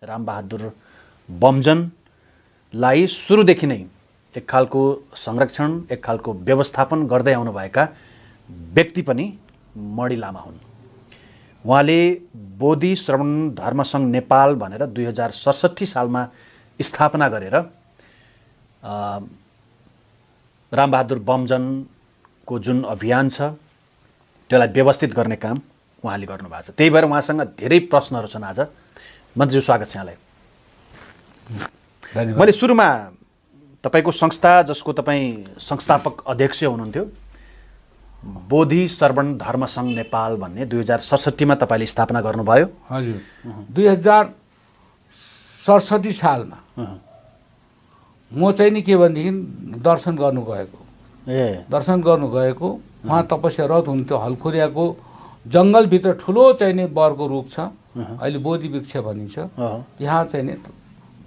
रामबहादुर बमजनलाई सुरुदेखि नै एक खालको संरक्षण एक खालको व्यवस्थापन गर्दै आउनुभएका व्यक्ति पनि मणि लामा हुन्। उहाँले बोधि श्रवण धर्म सङ्घ नेपाल भनेर 2067 सालमा स्थापना गरेर रामबहादुर बमजनको जुन अभियान छ त्यसलाई व्यवस्थित गर्ने काम उहाँले गर्नुभएको छ। त्यही भएर उहाँसँग धेरै प्रश्नहरू छन्। आज मन्त्रीज्यू स्वागत छ यहाँलाई। मैले सुरुमा तपाईको संस्था जसको तपाईँ संस्थापक अध्यक्ष हुनुहुन्थ्यो बोधि श्रवण धर्म सङ्घ नेपाल भन्ने 2067 मा तपाईँले स्थापना गर्नुभयो। हजुर 2067 सालमा म चाहिँ नि के भनेदेखि दर्शन गर्नु गएको उहाँ तपस्यारत हुन्थ्यो। हलखुरियाको जङ्गलभित्र ठुलो चाहिँ नि बरको रुख छ, अहिले बोधि वृक्ष भनिन्छ। त्यहाँ चाहिँ नि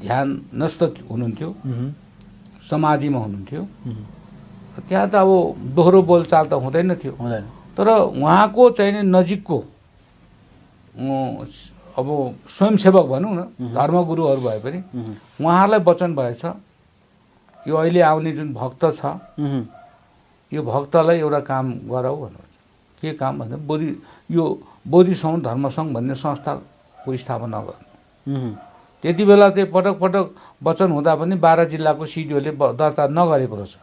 ध्यानस्थ हुनुहुन्थ्यो, समाधिमा हुनुहुन्थ्यो। त्यहाँ त अब दोहोरो बोलचाल त हुँदैन थियो, तर उहाँको चाहिँ नि नजिकको अब स्वयंसेवक भनौँ न, धर्मगुरुहरू भए पनि उहाँहरूलाई वचन भएछ यो अहिले आउने जुन भक्त छ यो भक्तलाई एउटा काम गराऊ भन्नुहुन्छ। के काम भन्दा यो बोधि श्रवण धर्म सङ्घ भन्ने संस्थाको स्थापना गर्नु। त्यति बेला चाहिँ पटक पटक वचन हुँदा पनि 12 जिल्लाको सिडिओले दर्ता नगरेको रहेछ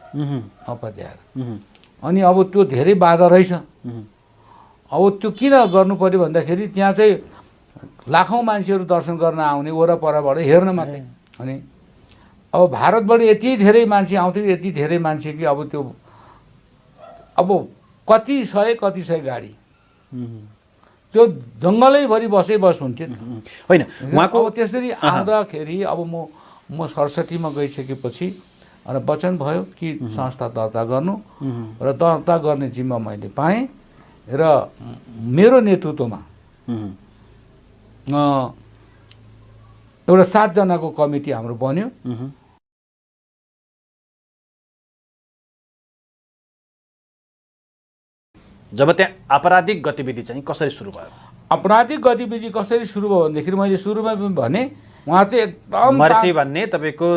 अपत्याएर। अनि अब त्यो धेरै बाधा रहेछ। अब त्यो किन गर्नु पर्यो भन्दाखेरि त्यहाँ चाहिँ लाखौँ मान्छेहरू दर्शन गर्न आउने वरपरबाट हेर्न मात्रै। अनि अब भारतबाट यति धेरै मान्छे आउँथ्यो, यति धेरै मान्छे कि अब त्यो अब कति सय गाडी त्यो जङ्गलैभरि बस हुन्थ्यो होइन उहाँको। त्यसरी आउँदाखेरि अब म 67 मा गइसकेपछि र वचन भयो कि संस्था दर्ता गर्नु र दर्ता गर्ने जिम्मा मैले पाएँ र मेरो नेतृत्वमा एउटा 7 जनाको कमिटी हाम्रो बन्यो। जब त्यहाँ आपराधिक गतिविधि चाहिँ कसरी सुरु भयो? आपराधिक गतिविधि कसरी सुरु भयो भन्दाखेरि मैले सुरुमा पनि भने उहाँ चाहिँ एकदम मर्ची भन्ने तपाईको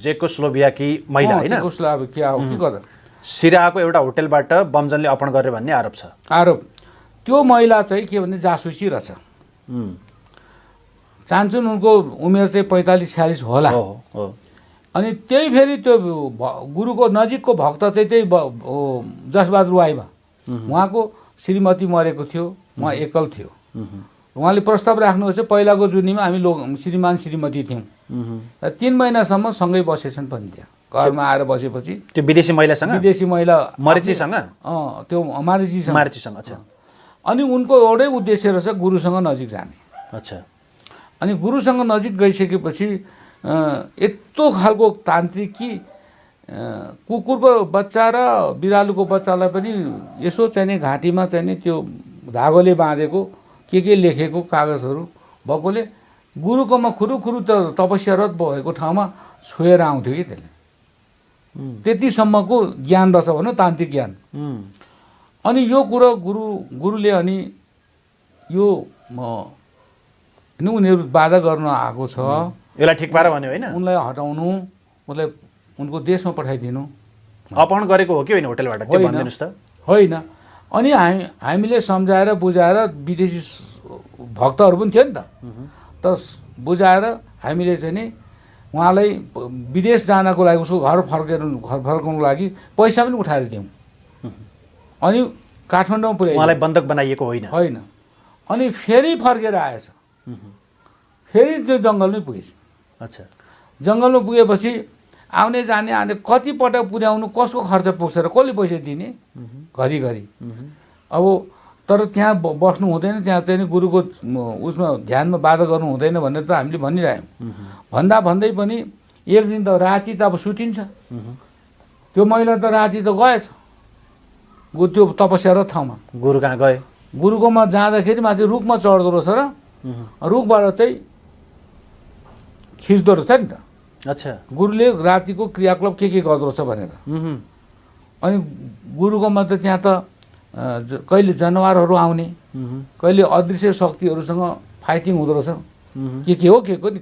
जेकोस्लोभियाकी महिला हैन? जेकोस्लोभिया हो कि गर्दा सिरियाको एउटा होटलबाट बमजनले अपहरण गरे भन्ने आरोप छ। त्यो महिला चाहिँ के भने जासुसी रहेछ। चाहन्छन् उनको उमेर चाहिँ 45-46 होला। अनि त्यही फेरि त्यो गुरुको नजिकको भक्त चाहिँ त्यही जसबहादुर वाइबा उहाँको श्रीमती मरेको थियो, उहाँ एकल थियो। उहाँले प्रस्ताव राख्नुहोस् पहिलाको जुनीमा हामी श्रीमान श्रीमती थियौँ र 3 महिनासम्म सँगै बसेछन् पनि। त्यहाँ घरमा आएर बसेपछि त्यो विदेशी महिला मरिचीसँग त्यो मारिचीसँग अच्छा। अनि उनको एउटै उद्देश्य रहेछ गुरुसँग नजिक जाने। अच्छा। अनि गुरुसँग नजिक गइसकेपछि यस्तो खालको तान्त्रिक कि कुकुरको बच्चा र बिरालुको बच्चालाई पनि यसो चाहिँ नि घाँटीमा चाहिँ नि त्यो धागोले बाँधेको के लेखेको कागजहरू भएकोले गुरुकोमा खुरुखुरु त तपस्यारत भएको ठाउँमा छोएर आउँथ्यो कि त्यसले। त्यतिसम्मको ज्ञान रहेछ भनौँ, तान्त्रिक ज्ञान। अनि यो कुरो गुरुले अनि यो उनीहरू बाधा गर्न आएको छ, यसलाई ठिक पार भन्यो होइन? उनलाई हटाउनु, उसलाई उनको देशमा पठाइदिनु। अपहरण गरेको हो कि होइन होटलबाट त्यो भनिदिनुस् त? होइन। अनि हामीले सम्झाएर बुझाएर विदेशी भक्तहरू पनि थियो नि त बुझाएर हामीले चाहिँ नि उहाँलाई विदेश जानको लागि उसको घर फर्काउनको लागि पैसा पनि उठाएर दियौँ। अनि काठमाडौँमा पुर्याइ उहाँलाई बन्धक बनाइएको होइन। अनि फेरि फर्केर आएछ, फेरि त्यो जङ्गलमै पुगेछ। अच्छा। जङ्गलमा पुगेपछि आउने जाने कति पटक पुर्याउनु, कसको खर्च पुग्छ र कसले पैसा दिने घरिघरि। अब तर त्यहाँ बस्नु हुँदैन, त्यहाँ चाहिँ गुरुको उसमा ध्यानमा बाधा गर्नु हुँदैन भनेर त हामीले भनिरह्यौँ। भन्दै पनि एक दिन त राति त अब सुतिन्छ। त्यो महिला त राति त गएछ त्यो तपस्यारत ठाउँमा। गुरु कहाँ गए? गुरुकोमा जाँदाखेरि माथि रुखमा चढ्दो रहेछ र रुखबाट चाहिँ खिच्दो रहेछ नि त। अच्छा। गुरुले रातिको क्रियाकलाप के गर्दो रहेछ भनेर। अनि गुरुकोमा त त्यहाँ त कहिले जनावरहरू आउने, कहिले अदृश्य शक्तिहरूसँग फाइटिङ हुँदो रहेछ। के हो के नि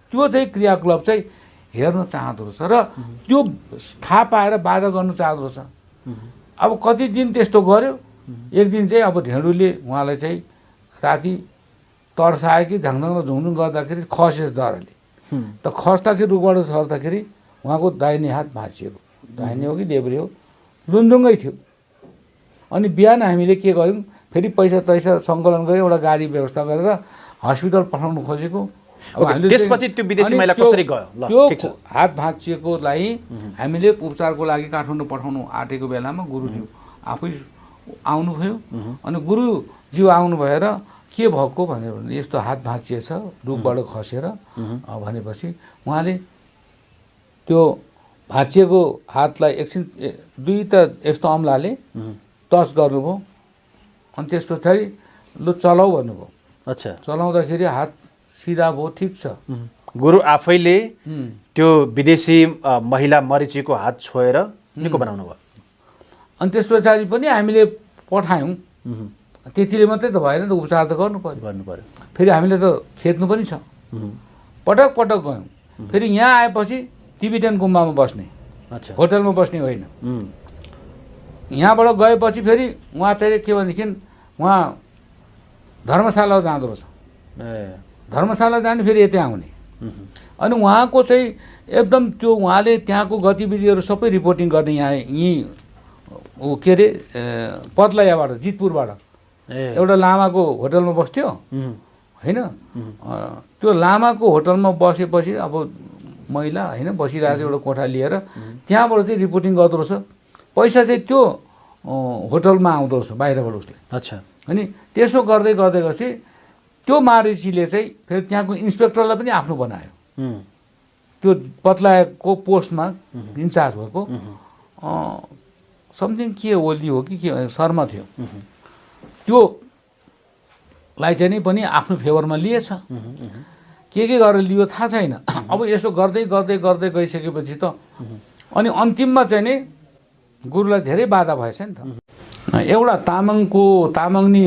त्यो चाहिँ क्रियाकलाप चाहिँ हेर्न चाहँदो रहेछ र त्यो थाहा पाएर बाधा गर्नु चाहँदो रहेछ। अब कति दिन त्यस्तो गर्यो, एक दिन चाहिँ अब ढेँडुले उहाँलाई चाहिँ राति तर्सायो कि झाङझाङ झुङझुङ गर्दाखेरि खसेछ डरले। त खस्दाखेरि रुखबाट सर्दाखेरि उहाँको दाहिने हात भाँचिएको, दाहिने हो कि देब्रे हो, लुन्दुङ्गै थियो। अनि बिहान हामीले के गर्यौँ, फेरि पैसा सङ्कलन गऱ्यो, एउटा गाडी व्यवस्था गरेर हस्पिटल पठाउनु खोजेको। अब हामीले त्यसपछि त्यो विदेशी महिला कसरी गयो? ल ठिक छ। हात भाँचिएकोलाई हामीले उपचारको लागि काठमाडौँ पठाउनु आँटेको बेलामा गुरुज्यू आफै आउनुभयो। अनि गुरुज्यू आउनु भएर के भएको भनेर यस्तो हात भाँचिएछ रुखबाट खसेर भनेपछि उहाँले त्यो भाँचिएको हातलाई एकछिन दुई त यस्तो अम्लाले टच गर्नुभयो। अनि त्यस पछाडि लु चलाऊ भन्नुभयो। अच्छा, चलाउँदाखेरि हात सिधा भयो, ठिक छ। गुरु आफैले त्यो विदेशी महिला मरिचीको हात छोएर निको बनाउनु भयो। अनि त्यस पछाडि पनि हामीले पठायौँ। त्यतिले मात्रै त भएन त, उपचार त गर्नु पर्यो। फेरि हामीले त खेद्नु पनि छ। पटक पटक गयौँ। फेरि यहाँ आएपछि टिबिटेन गुम्बामा बस्ने, अच्छा, होटलमा बस्ने होइन। यहाँबाट गएपछि फेरि उहाँ चाहिँ के भनेदेखि उहाँ धर्मशाला जाँदो रहेछ। धर्मशाला जाने फेरि यतै आउने। अनि उहाँको चाहिँ एकदम त्यो उहाँले त्यहाँको गतिविधिहरू सबै रिपोर्टिङ गर्ने यहीँ के अरे पतलैयाबाट, जितपुरबाट एउटा लामाको होटलमा बस्थ्यो होइन। त्यो लामाको होटलमा बसेपछि अब महिला होइन बसिरहेको एउटा कोठा लिएर त्यहाँबाट चाहिँ रिपोर्टिङ गर्दो रहेछ। पैसा चाहिँ त्यो होटलमा आउँदो रहेछ बाहिरबाट उसले। अच्छा, अनि त्यसो गर्दै गएपछि त्यो मारिचीले चाहिँ फेरि त्यहाँको इन्सपेक्टरलाई पनि आफ्नो बनायो। त्यो पतलाको पोस्टमा इन्चार्ज भएको समथिङ के ओली हो कि के शर्मा थियो, त्योलाई चाहिँ नि पनि आफ्नो फेभरमा लिएछ। के गरेर लियो थाहा छैन। अब यसो गर्दै गर्दै गर्दै गइसकेपछि त अनि अन्तिममा चाहिँ नि गुरुलाई धेरै बाधा भएछ नि त। एउटा तामाङनी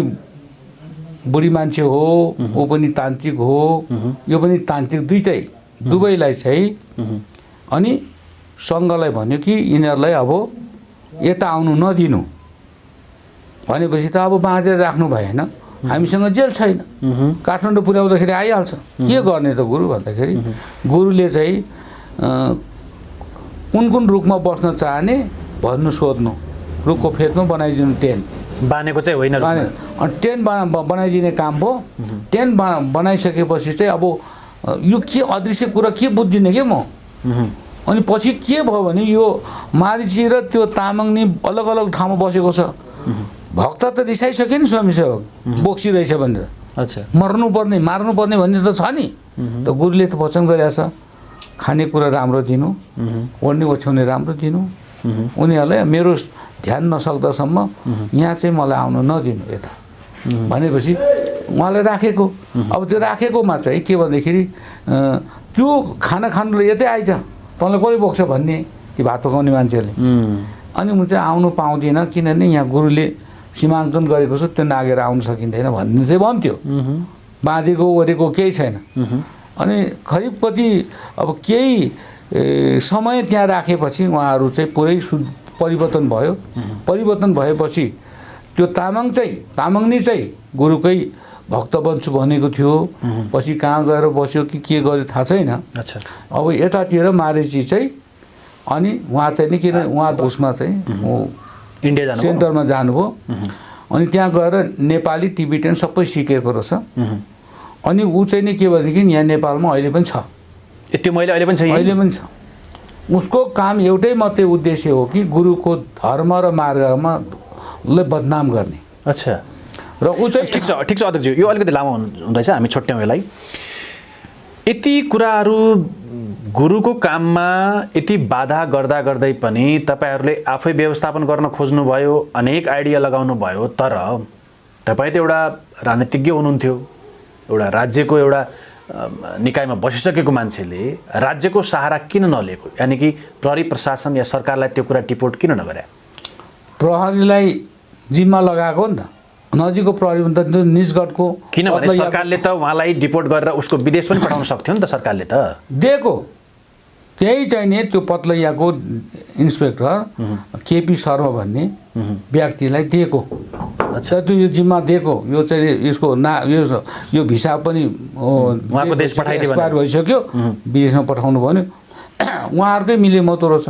बुढी मान्छे हो, ऊ पनि तान्त्रिक हो, यो पनि तान्त्रिक, दुवैलाई चाहिँ अनि सङ्घलाई भन्यो कि यिनीहरूलाई अब यता आउनु नदिनु भनेपछि त अब बाँधेर राख्नु भएन, हामीसँग जेल छैन, काठमाडौँ पुर्याउँदाखेरि आइहाल्छ, के गर्ने त गुरु भन्दाखेरि गुरुले चाहिँ कुन कुन रुखमा बस्न चाहने भन्नु सोध्नु, रुखको फेदमा बनाइदिनु टेन्ट, बानेको चाहिँ होइन, अनि टेन्ट बनाइदिने काम भयो। टेन्ट बनाइसकेपछि चाहिँ अब यो के अदृश्य कुरा के बुझ्दिनँ कि म। अनि पछि के भयो भने यो मारिची र त्यो तामाङनी अलग अलग ठाउँमा बसेको छ। भक्त त रिसाइसक्यो नि स्वयंसेवक बोक्सिरहेछ भनेर। अच्छा, मार्नुपर्ने भन्ने त छ नि। त गुरुले त वचन गरिरहेछ, खानेकुरा राम्रो दिनु, ओढ्ने ओछ्याउने राम्रो दिनु, उनीहरूलाई मेरो ध्यान नसक्दासम्म यहाँ चाहिँ मलाई आउन नदिनु यता भनेपछि उहाँलाई राखेको। अब त्यो राखेकोमा चाहिँ के भन्दाखेरि त्यो खाना खानुले यतै आइज, तँलाई कसले बोक्छ भन्ने कि भात पकाउने मान्छेहरूले। अनि म चाहिँ आउनु पाउँदिनँ किनभने यहाँ गुरुले सीमाङ्कन गरेको छु, त्यो नागेर आउनु सकिँदैन भन्ने चाहिँ भन्थ्यो। बाँधेको ओरेको केही छैन। अनि करिब कति अब केही समय त्यहाँ राखेपछि उहाँहरू चाहिँ पुरै परिवर्तन भयो। परिवर्तन भएपछि त्यो तामाङनी चाहिँ गुरुकै भक्त बन्छु भनेको थियो, पछि कहाँ गएर बस्यो कि के गर्यो थाहा छैन। अच्छा, अब यतातिर मारिची चाहिँ अनि उहाँ चाहिँ नि किन उहाँ उसमा चाहिँ इन्डिया जानु सेन्टरमा जानुभयो। अनि त्यहाँ गएर नेपाली टिबिटेन सबै सिकेको रहेछ। अनि ऊ चाहिँ नि के भनेदेखि यहाँ नेपालमा अहिले पनि छ, त्यो मैले अहिले पनि छ। उसको काम एउटै मात्रै उद्देश्य हो कि गुरुको धर्म र मार्गमा बदनाम गर्ने। अच्छा, र ऊ चाहिँ ठिक छ अध्यक्षज्यू, यो अलिकति लामो हुँदैछ, हामी छोट्यौँ यसलाई। यति कुराहरू गुरुको काममा यति बाधा गर्दै पनि तपाईहरूले आफै व्यवस्थापन गर्न खोज्नुभयो, अनेक आइडिया लगाउनु भयो, तर तपाईँ त एउटा राजनीतिज्ञ हुनुहुन्थ्यो, एउटा राज्यको एउटा निकायमा बसिसकेको मान्छेले राज्यको सहारा किन नलिएको? यानि कि प्रहरी प्रशासन या सरकारलाई त्यो कुरा टिपोट किन नगरे? प्रहरीलाई जिम्मा लगाएको नि त, नजिकको प्रहरी त त्यो निजगढको किनभने सरकारले त उहाँलाई डिपोर्ट गरेर उसको विदेश पनि पठाउन सक्थ्यो नि त सरकारले त दिएको त्यही चाहिँ नि त्यो पतलैयाको इन्सपेक्टर केपी शर्मा भन्ने व्यक्तिलाई दिएको अच्छा त्यो यो जिम्मा दिएको यो चाहिँ यसको यो भिसा पनि उहाँको देश पठाइदियो एक्सपायर भइसक्यो विदेशमा पठाउनु भन्यो उहाँहरूकै मिलेमतो रहेछ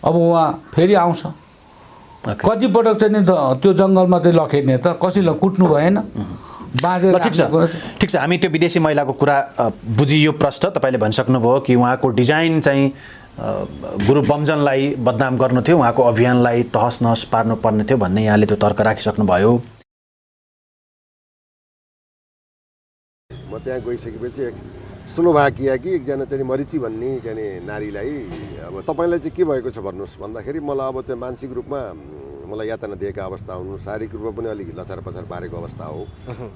अब उहाँ फेरि आउँछ कतिपटक चाहिँ नि त्यो जङ्गलमा चाहिँ लखेट्ने त कसैलाई कुट्नु भएन बाँधेर ठिक छ हामी त्यो विदेशी महिलाको कुरा बुझियो प्रश्न तपाईँले भनिसक्नुभयो कि उहाँको डिजाइन चाहिँ गुरु बमजनलाई बदनाम गर्नु थियो उहाँको अभियानलाई तहस नहस पार्नु पर्ने थियो भन्ने यहाँले त्यो तर्क राखिसक्नुभयो म त्यहाँ गइसकेपछि स्लोभाकियाकी एकजना चाहिँ मरिची भन्ने चाहिँ नारीलाई अब तपाईँलाई चाहिँ के भएको छ भन्नुहोस् भन्दाखेरि मलाई अब चाहिँ मानसिक रूपमा मलाई यातना दिएका अवस्था हुनु शारीरिक रूपमा पनि अलिक लचार पचार पारेको अवस्था हो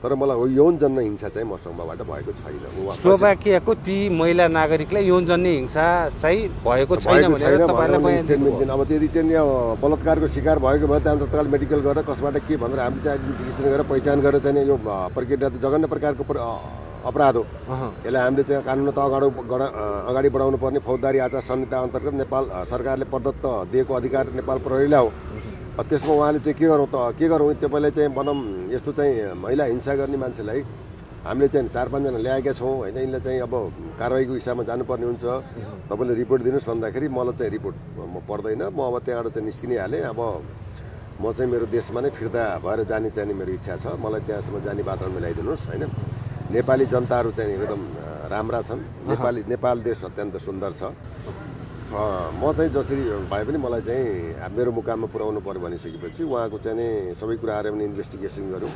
तर मलाई यौन जन्य हिंसा चाहिँ मसँगबाट भएको छैन स्लोभाकियाको ती महिला नागरिकलाई यौन जन्य हिंसा चाहिँ भएको छैन भनेर तपाईलाई स्टेटमेन्ट दिनु अब यदि चाहिँ बलात्कारको शिकार भएको भए त्यहाँ तत्काल मेडिकल गरेर कसबाट के भनेर हामीले चाहिँ आइडेन्टिफिकेसन गरेर पहिचान गरेर चाहिँ यो प्रक्रिया जघन्य प्रकारको अपराध हो यसलाई हामीले चाहिँ कानुन त अगाडि बढाउनु पर्ने फौजदारी आचार संहिता अन्तर्गत नेपाल सरकारले प्रदत्त दिएको अधिकार नेपाल प्रहरीलाई हो त्यसमा उहाँले चाहिँ के गरौँ तपाईँलाई चाहिँ भनौँ यस्तो चाहिँ महिला हिंसा गर्ने मान्छेलाई हामीले चाहिँ 4-5 जना ल्याएका छौँ होइन यिनलाई चाहिँ अब कारवाहीको हिसाबमा जानुपर्ने हुन्छ तपाईँले रिपोर्ट दिनुहोस् भन्दाखेरि मलाई चाहिँ रिपोर्ट म पर्दैन म अब त्यहाँबाट चाहिँ निस्किहालेँ अब म चाहिँ मेरो देशमा नै फिर्ता भएर जाने चाहिँ मेरो इच्छा छ मलाई त्यहाँसम्म जाने वातावरण मिलाइदिनुहोस् होइन नेपाली जनताहरू चाहिँ एकदम राम्रा छन् नेपाल देश अत्यन्त सुन्दर छ म चाहिँ जसरी भए पनि मलाई चाहिँ मेरो मुकाममा पुर्याउनु पर्यो भनिसकेपछि उहाँको चाहिँ नि सबै कुराहरू पनि इन्भेस्टिगेसन गऱ्यौँ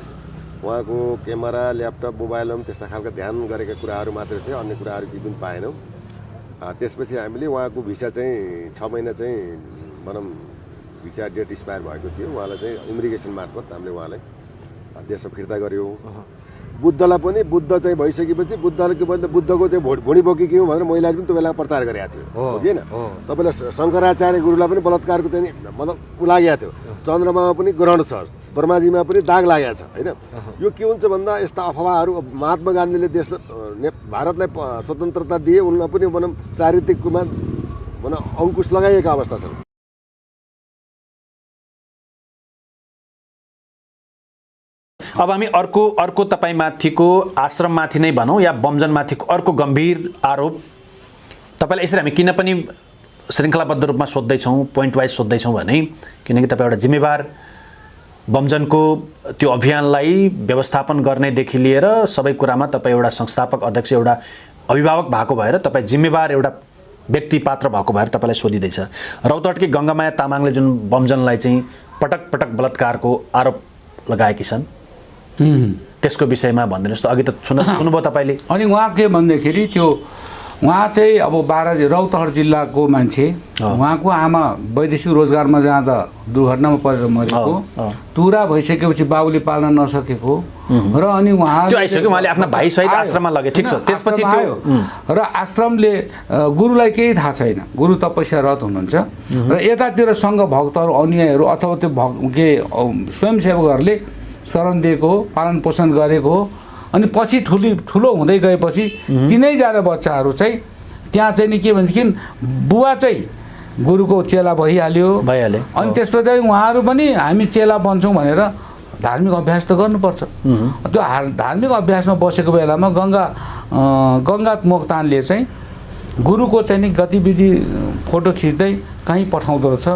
उहाँको क्यामेरा ल्यापटप मोबाइलमा पनि त्यस्ता खालका ध्यान गरेका कुराहरू मात्रै थियो अन्य कुराहरू केही पनि पाएनौँ त्यसपछि हामीले उहाँको भिसा चाहिँ 6 महिना चाहिँ भनौँ भिसा डेट एक्सपायर भएको थियो उहाँलाई चाहिँ इमिग्रेसन मार्फत हामीले उहाँलाई देशमा फिर्ता गऱ्यौँ बुद्धलाई पनि बुद्ध चाहिँ भइसकेपछि बुद्धको चाहिँ भुँडी बोकेकी हो भनेर महिलाले पनि त्यो बेला प्रचार गरेको थियो बुझेन तपाईँलाई शङ्कराचार्य गुरुलाई पनि बलात्कारको चाहिँ मतलब उ लागेको थियो चन्द्रमामा पनि ग्रहण छ ब्रह्माजीमा पनि दाग लागेको छ होइन यो के हुन्छ भन्दा यस्ता अफवाहहरू महात्मा गान्धीले भारतलाई स्वतन्त्रता दिए उनलाई पनि भनौँ चारित्रिक रूपमा भनौँ अङ्कुश लगाइएका अवस्था छन् अब हामी अर्को तपाईँमाथिको आश्रममाथि नै भनौँ या बमजनमाथिको अर्को गम्भीर आरोप तपाईँलाई यसरी हामी किन पनि श्रृङ्खलाबद्ध रूपमा सोध्दैछौँ पोइन्ट वाइज सोध्दैछौँ भने किनकि तपाईँ एउटा जिम्मेवार बमजनको त्यो अभियानलाई व्यवस्थापन गर्नेदेखि लिएर सबै कुरामा तपाईँ एउटा संस्थापक अध्यक्ष एउटा अभिभावक भएको भएर तपाईँ जिम्मेवार एउटा व्यक्ति पात्र भएको भएर तपाईँलाई सोधिँदैछ रौतहटकी गङ्गामाया तामाङले जुन बमजनलाई चाहिँ पटक पटक बलात्कारको आरोप लगाएकी छन् त्यसको विषयमा भनिदिनुहोस् त अघि त सुन्नुभयो तपाईँले अनि उहाँ के भन्दाखेरि त्यो उहाँ चाहिँ अब रौतहट जिल्लाको मान्छे उहाँको आमा वैदेशिक रोजगारमा जाँदा दुर्घटनामा परेर मरेको तुरा भइसकेपछि बाबुले पाल्न नसकेको र अनि उहाँ त्यो आइसक्यो उहाँले आफ्ना भाइसहित आश्रममा लगे ठिक छ त्यसपछि त्यो र आश्रमले गुरुलाई केही थाहा छैन गुरु तपस्यारत हुनुहुन्छ र यतातिर सङ्घ भक्तहरू अनुयायीहरू अथवा त्यो के स्वयंसेवकहरूले शरण दिएको हो पालन पोषण गरेको हो अनि पछि ठुलो हुँदै गएपछि तिनैजना बच्चाहरू चाहिँ त्यहाँ चाहिँ नि के भनेदेखि बुवा चाहिँ गुरुको चेला भइहाल्यो अनि त्यसपछि चाहिँ उहाँहरू पनि हामी चेला बन्छौँ भनेर धार्मिक अभ्यास त गर्नुपर्छ त्यो धार्मिक अभ्यासमा बसेको बेलामा गङ्गा मोक्तानले चाहिँ गुरुको चाहिँ नि गतिविधि फोटो खिच्दै कहीँ पठाउँदो रहेछ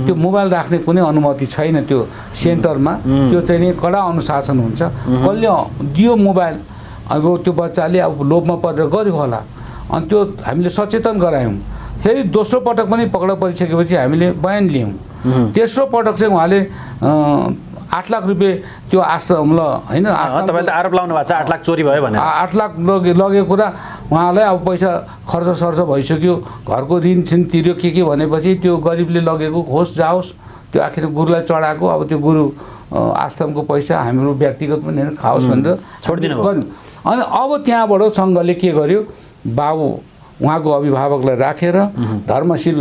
त्यो मोबाइल राख्ने कुनै अनुमति छैन त्यो सेन्टरमा त्यो चाहिँ नि कडा अनुशासन हुन्छ कसले दियो मोबाइल अब त्यो बच्चाले अब लोभमा परेर गर्यो होला अनि त्यो हामीले सचेतन गरायौँ फेरि दोस्रो पटक पनि पक्रा परिसकेपछि हामीले बयान लियौँ तेस्रो पटक चाहिँ उहाँले 8 लाख रुपियाँ त्यो आश्रमलाई होइन तपाईँले त आरोप लाउनु भएको छ 8 लाख चोरी भयो भने 8 लाख लगेको कुरा उहाँलाई अब पैसा खर्च सर्च भइसक्यो घरको ऋण छिन तिर्यो के भनेपछि त्यो गरिबले लगेको होस् जाओस् त्यो आखिर गुरुलाई चढाएको अब त्यो गुरु आश्रमको पैसा हाम्रो व्यक्तिगत पनि होइन खाओस् भनेर छोडिदिनु गर्नु अनि अब त्यहाँबाट सङ्घले के गर्यो बाबु उहाँको अभिभावकलाई राखेर धर्मशील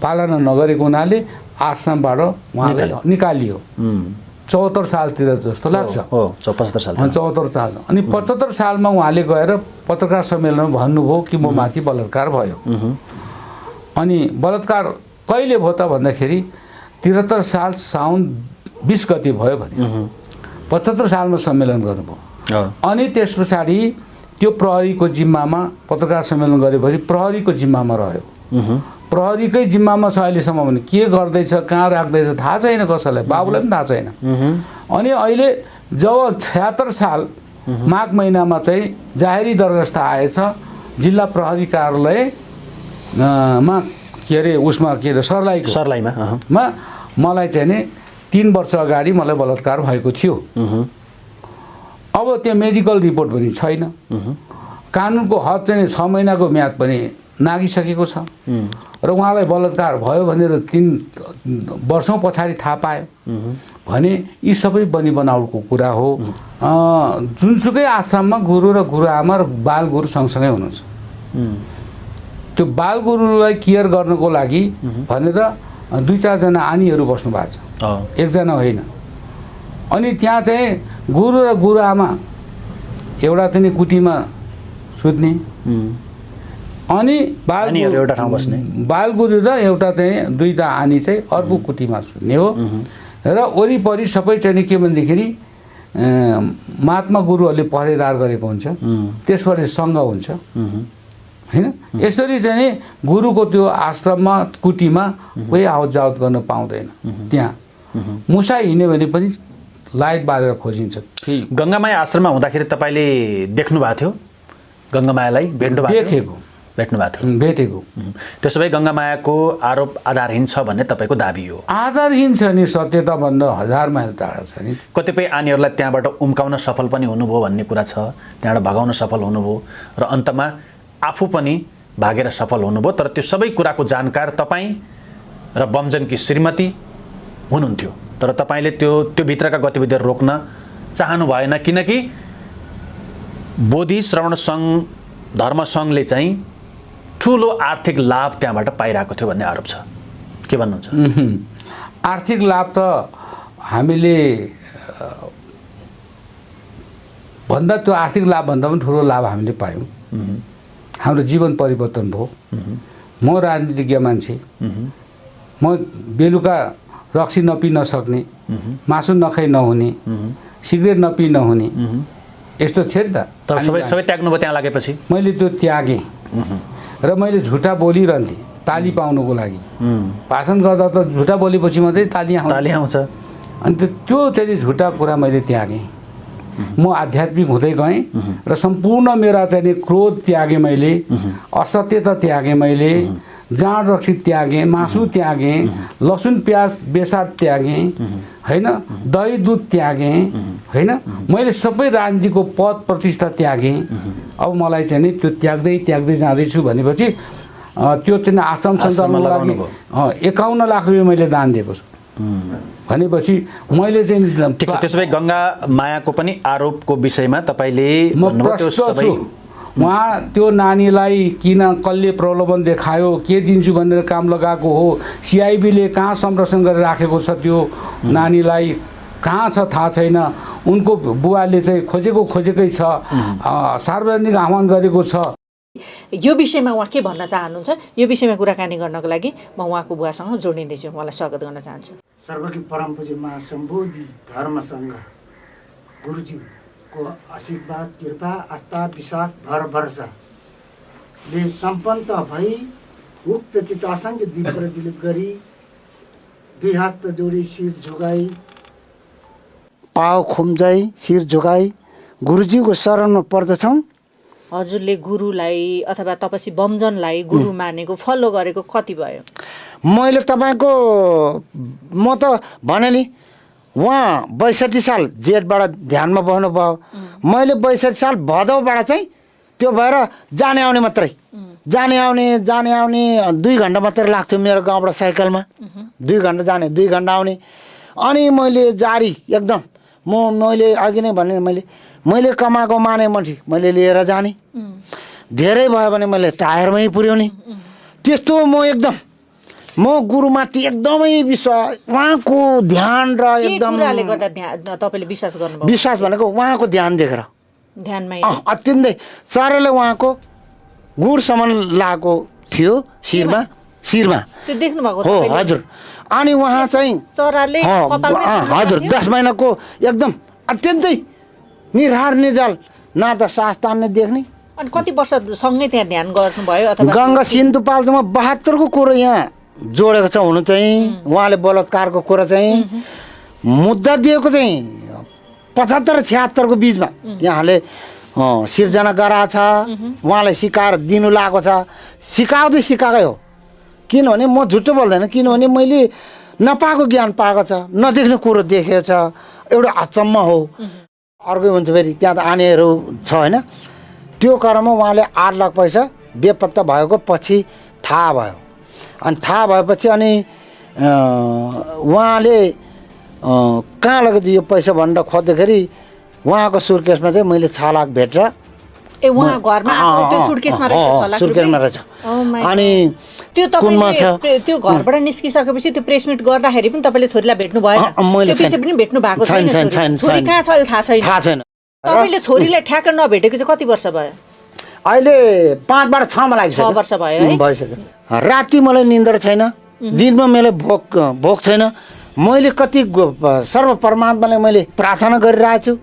पालना नगरेको हुनाले आश्रमबाट उहाँलाई निकालियो 74 सालतिर जस्तो लाग्छ। हो 75 साल 74 साल। अनि 75 सालमा उहाँले गएर पत्रकार सम्मेलनमा भन्नुभयो कि म माथि बलात्कार भयो। अनि बलात्कार कहिले भयो त भन्दाखेरि 73 साल साउन 20 गते भयो भने 75 सालमा सम्मेलन गर्नुभयो। अनि त्यस पछाडि त्यो प्रहरीको जिम्मामा पत्रकार सम्मेलन गरेपछि प्रहरीको जिम्मामा रह्यो। प्रहरीकै जिम्मामा छ अहिलेसम्म भने के गर्दैछ कहाँ राख्दैछ थाहा छैन कसैलाई, बाबुलाई पनि थाहा छैन। अनि अहिले जब 76 साल माघ महिनामा चाहिँ जाहेरी दरखास्त आएछ जिल्ला प्रहरी कार्यालय मा के अरे उसमा के अरे सर्लाहीमा मलाई चाहिँ नि 3 वर्ष अगाडि मलाई बलात्कार भएको थियो। अब त्यो मेडिकल रिपोर्ट पनि छैन। कानुनको हद चाहिँ 6 महिनाको म्याद पनि नागिसकेको छ र उहाँलाई बलात्कार भयो भनेर 3 वर्षौँ पछाडि थाहा पायो भने यी सबै बनी बनावटको कुरा हो। जुनसुकै आश्रममा गुरु र गुरुआमा र बाल गुरु सँगसँगै हुनुहुन्छ। त्यो बाल गुरुलाई केयर गर्नको लागि भनेर 2-4 जना आनीहरू बस्नु भएको छ, एकजना होइन। अनि त्यहाँ चाहिँ गुरु र गुरुआमा एउटा चाहिँ कुटीमा सुत्ने, अनि बाल गुरु र एउटा चाहिँ 2 आनी चाहिँ अर्को कुटीमा सुत्ने हो। र वरिपरि सबै चाहिँ के भन्दाखेरि महात्मा गुरुहरूले पहरेदार गरेको हुन्छ, त्यसबाट सङ्घ हुन्छ हैन। यसरी चाहिँ नि गुरुको त्यो आश्रममा कुटीमा कोही आवत जावत गर्न पाउँदैन। त्यहाँ मुसा हिँड्यो भने पनि लाइट बालेर खोजिन्छ। गङ्गामाया आश्रममा हुँदाखेरि तपाईँले देख्नु भएको थियो गङ्गामायालाई? भेट्नु भएको थियो? भेटेको। त्यसो भए गङ्गामायाको आरोप आधारहीन छ भन्ने तपाईँको दाबी हो? आधारहीन छ नि, सत्यताभन्दा 1000 माइल टाढा छ नि। कतिपय आनीहरूलाई त्यहाँबाट उम्काउन सफल पनि हुनुभयो भन्ने कुरा छ, त्यहाँबाट भगाउन सफल हुनुभयो र अन्तमा आफू पनि भागेर सफल हुनुभयो। तर त्यो सबै कुराको जानकार तपाईँ र बमजनकी श्रीमती हुनुहुन्थ्यो, तर तपाईँले त्यो भित्रका गतिविधिहरू रोक्न चाहनु भएन, किनकि बोधि श्रवण सङ्घ धर्म सङ्घले चाहिँ ठुलो आर्थिक लाभ त्यहाँबाट पाइरहेको थियो भन्ने आरोप छ। के भन्नुहुन्छ? आर्थिक लाभ त हामीले भन्दा त्यो आर्थिक लाभ भन्दा पनि ठुलो लाभ हामीले पायौँ। हाम्रो जीवन परिवर्तन भयो। म राजनीतिज्ञ मान्छे, म बेलुका रक्सी नपि नसक्ने, मासु नखाइ नहुने, सिगरेट नपि नहुने यस्तो थियो नि त। तर सबै त्याग्नुभयो त्यहाँ लागेपछि? मैले त्यो त्यागेँ र मैले झुटा बोलिरहन्थेँ ताली पाउनुको लागि। भाषण गर्दा त झुटा बोलेपछि मात्रै ताली आउँछ। अनि त्यो चाहिँ झुटा कुरा मैले त्यागेँ। म आध्यात्मिक हुँदै गएँ र सम्पूर्ण मेरा चाहिँ क्रोध त्यागेँ मैले, असत्यता त्यागेँ मैले, जाँड रक्सी त्यागेँ, मासु त्यागेँ, लसुन प्याज बेसार त्यागेँ हैन, दही दूध त्यागेँ हैन। मैले सबै राजनीतिको पद प्रतिष्ठा त्यागेँ। अब मलाई चाहिँ नि त्यो त्याग्दै जाँदैछु भनेपछि त्यो चाहिँ आश्रम सञ्चालनको लागि 51 लाख रुपियाँ मैले दान दिएको छु भनेपछि मैले चाहिँ ठिक छ। त्यसो भए गङ्गामायाको पनि आरोपको विषयमा तपाईँले उहाँ त्यो नानीलाई किन कसले प्रलोभन देखायो, के दिन्छु भनेर काम लगाएको हो, सिआइबीले कहाँ संरक्षण गरेर राखेको छ, त्यो नानीलाई कहाँ छ थाहा छैन। उनको बुवाले चाहिँ खोजेकै छ, सार्वजनिक आह्वान गरेको छ। यो विषयमा उहाँ के भन्न चाहनुहुन्छ, यो विषयमा कुराकानी गर्नको लागि म उहाँको बुवासँग जोडिँदैछु। उहाँलाई स्वागत गर्न चाहन्छु। सर्वकी परम पूज्य महासम्बोधि धर्म सङ्घ गुरुजीको आशीर्वाद, कृपा, आस्था, विश्वास, भरसाले सम्पन्न भई उक्त चितासँग दीप प्रज्वलित गरी 2 हात जोडी शिर झुकाई, पाउ खुम्जाई शिर झुकाई गुरुजीको शरणमा पर्दछौँ। हजुरले गुरुलाई अथवा तपसी बमजनलाई गुरु मानेको फलो गरेको कति भयो? मैले तपाईँको म त भने नि उहाँ 62 साल जेठबाट ध्यानमा बस्नुभयो। मैले 62 साल भदौबाट चाहिँ त्यो भएर जाने आउने मात्रै, जाने आउने 2 घन्टा मात्रै लाग्थ्यो मेरो गाउँबाट साइकलमा। 2 घन्टा जाने 2 घन्टा आउने। अनि मैले जारी एकदम मैले अघि नै भने मैले कमाएको माने मैले लिएर जाने, धेरै भयो भने मैले टायरमै पुर्याउने। त्यस्तो म एकदम म गुरुमाथि एकदमै विश्वास, उहाँको ध्यान र के एकदम कुराले गर्दा तपाईँले विश्वास गर्नुभयो? विश्वास भनेको उहाँको ध्यान देखेर ध्यानमै अत्यन्तै चराले उहाँको गुडसम्म लागेको थियो शिरमा। त्यो देख्नु भएको हो हजुर। अनि उहाँ चाहिँ चराले कपालमै हजुर 10 महिनाको एकदम अत्यन्तै निराहार निजाल नाता सास तान्ने देख्ने। अनि कति वर्षसँगै त्यहाँ ध्यान गर्नुभयो अथवा गङ्गा सिन्धुपाल्चोकमा 72 को कुरो यहाँ जोडेको छ हुनु चाहिँ। उहाँले बलात्कारको कुरा चाहिँ मुद्दा दिएको चाहिँ 75-76 को बिचमा यहाँले सिर्जना गराएको छ। उहाँलाई सिकाएर दिनु लागेको छ, सिकाउँदै सिकाएकै हो। किनभने म झुटो बोल्दैन, किनभने मैले नपाएको ज्ञान पाएको छ, नदेख्ने कुरो देखेको छ, एउटा अचम्म हो। अर्कै हुन्छ फेरि त्यहाँ त आनेहरू छ होइन। त्यो क्रममा उहाँले 8 लाख पैसा बेपत्ता भएको पछि थाहा भयो। अनि थाहा भएपछि अनि उहाँले कहाँ लगेको यो पैसा भनेर खोज्दाखेरि उहाँको सुटकेसमा चाहिँ मैले 6 लाख भेटेर उहाँ घरमा त्यो सुटकेसमा रहेछ सुटकेसमा रहेछ। अनि त्यो तपाईँले त्यो घरबाट निस्किसकेपछि त्यो प्रेस मिट गर्दाखेरि पनि तपाईँले छोरीलाई भेट्नु भएन? त्यो पछि पनि भेट्नु भएको छैन? छोरी कहाँ छ अहिले थाहा छैन? तपाईँले छोरीलाई ठ्याक्क नभेटेको चाहिँ कति वर्ष भयो? अहिले 5बाट 6 मा लाग्छ। 6 वर्ष भयो है। भइसक्यो। राति मलाई निन्द्रा छैन, दिनमा मैले भोक छैन। मैले कति सर्व परमात्मालाई मैले प्रार्थना गरिरहेको छु।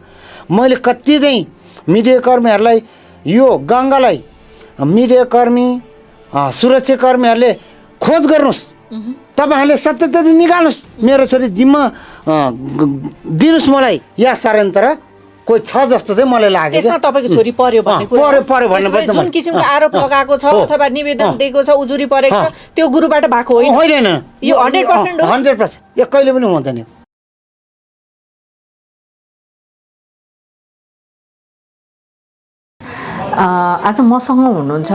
मैले कति चाहिँ मिडियाकर्मीहरूलाई यो गङ्गालाई मिडियाकर्मी सुरक्षाकर्मीहरूले खोज गर्नुहोस्, तपाईँहरूले सत्यता निकाल्नुहोस्, मेरो छोरी जिम्मा दिनुहोस् मलाई। या षड्यन्त्र कोही छ जस्तो चाहिँ मलाई लाग्यो। त्यसमा तपाईँको छोरी पर्यो भन्ने कुरा पर्यो भन्नुपर्छ। जुन किसिमको आरोप लगाएको छ अथवा निवेदन दिएको छ, उजुरी परेको छ, त्यो गुरुबाट भएको होइन? होइन, यो 100% हो। 100%। यो कहिले पनि हुँदैन। आज मसँग हुनुहुन्छ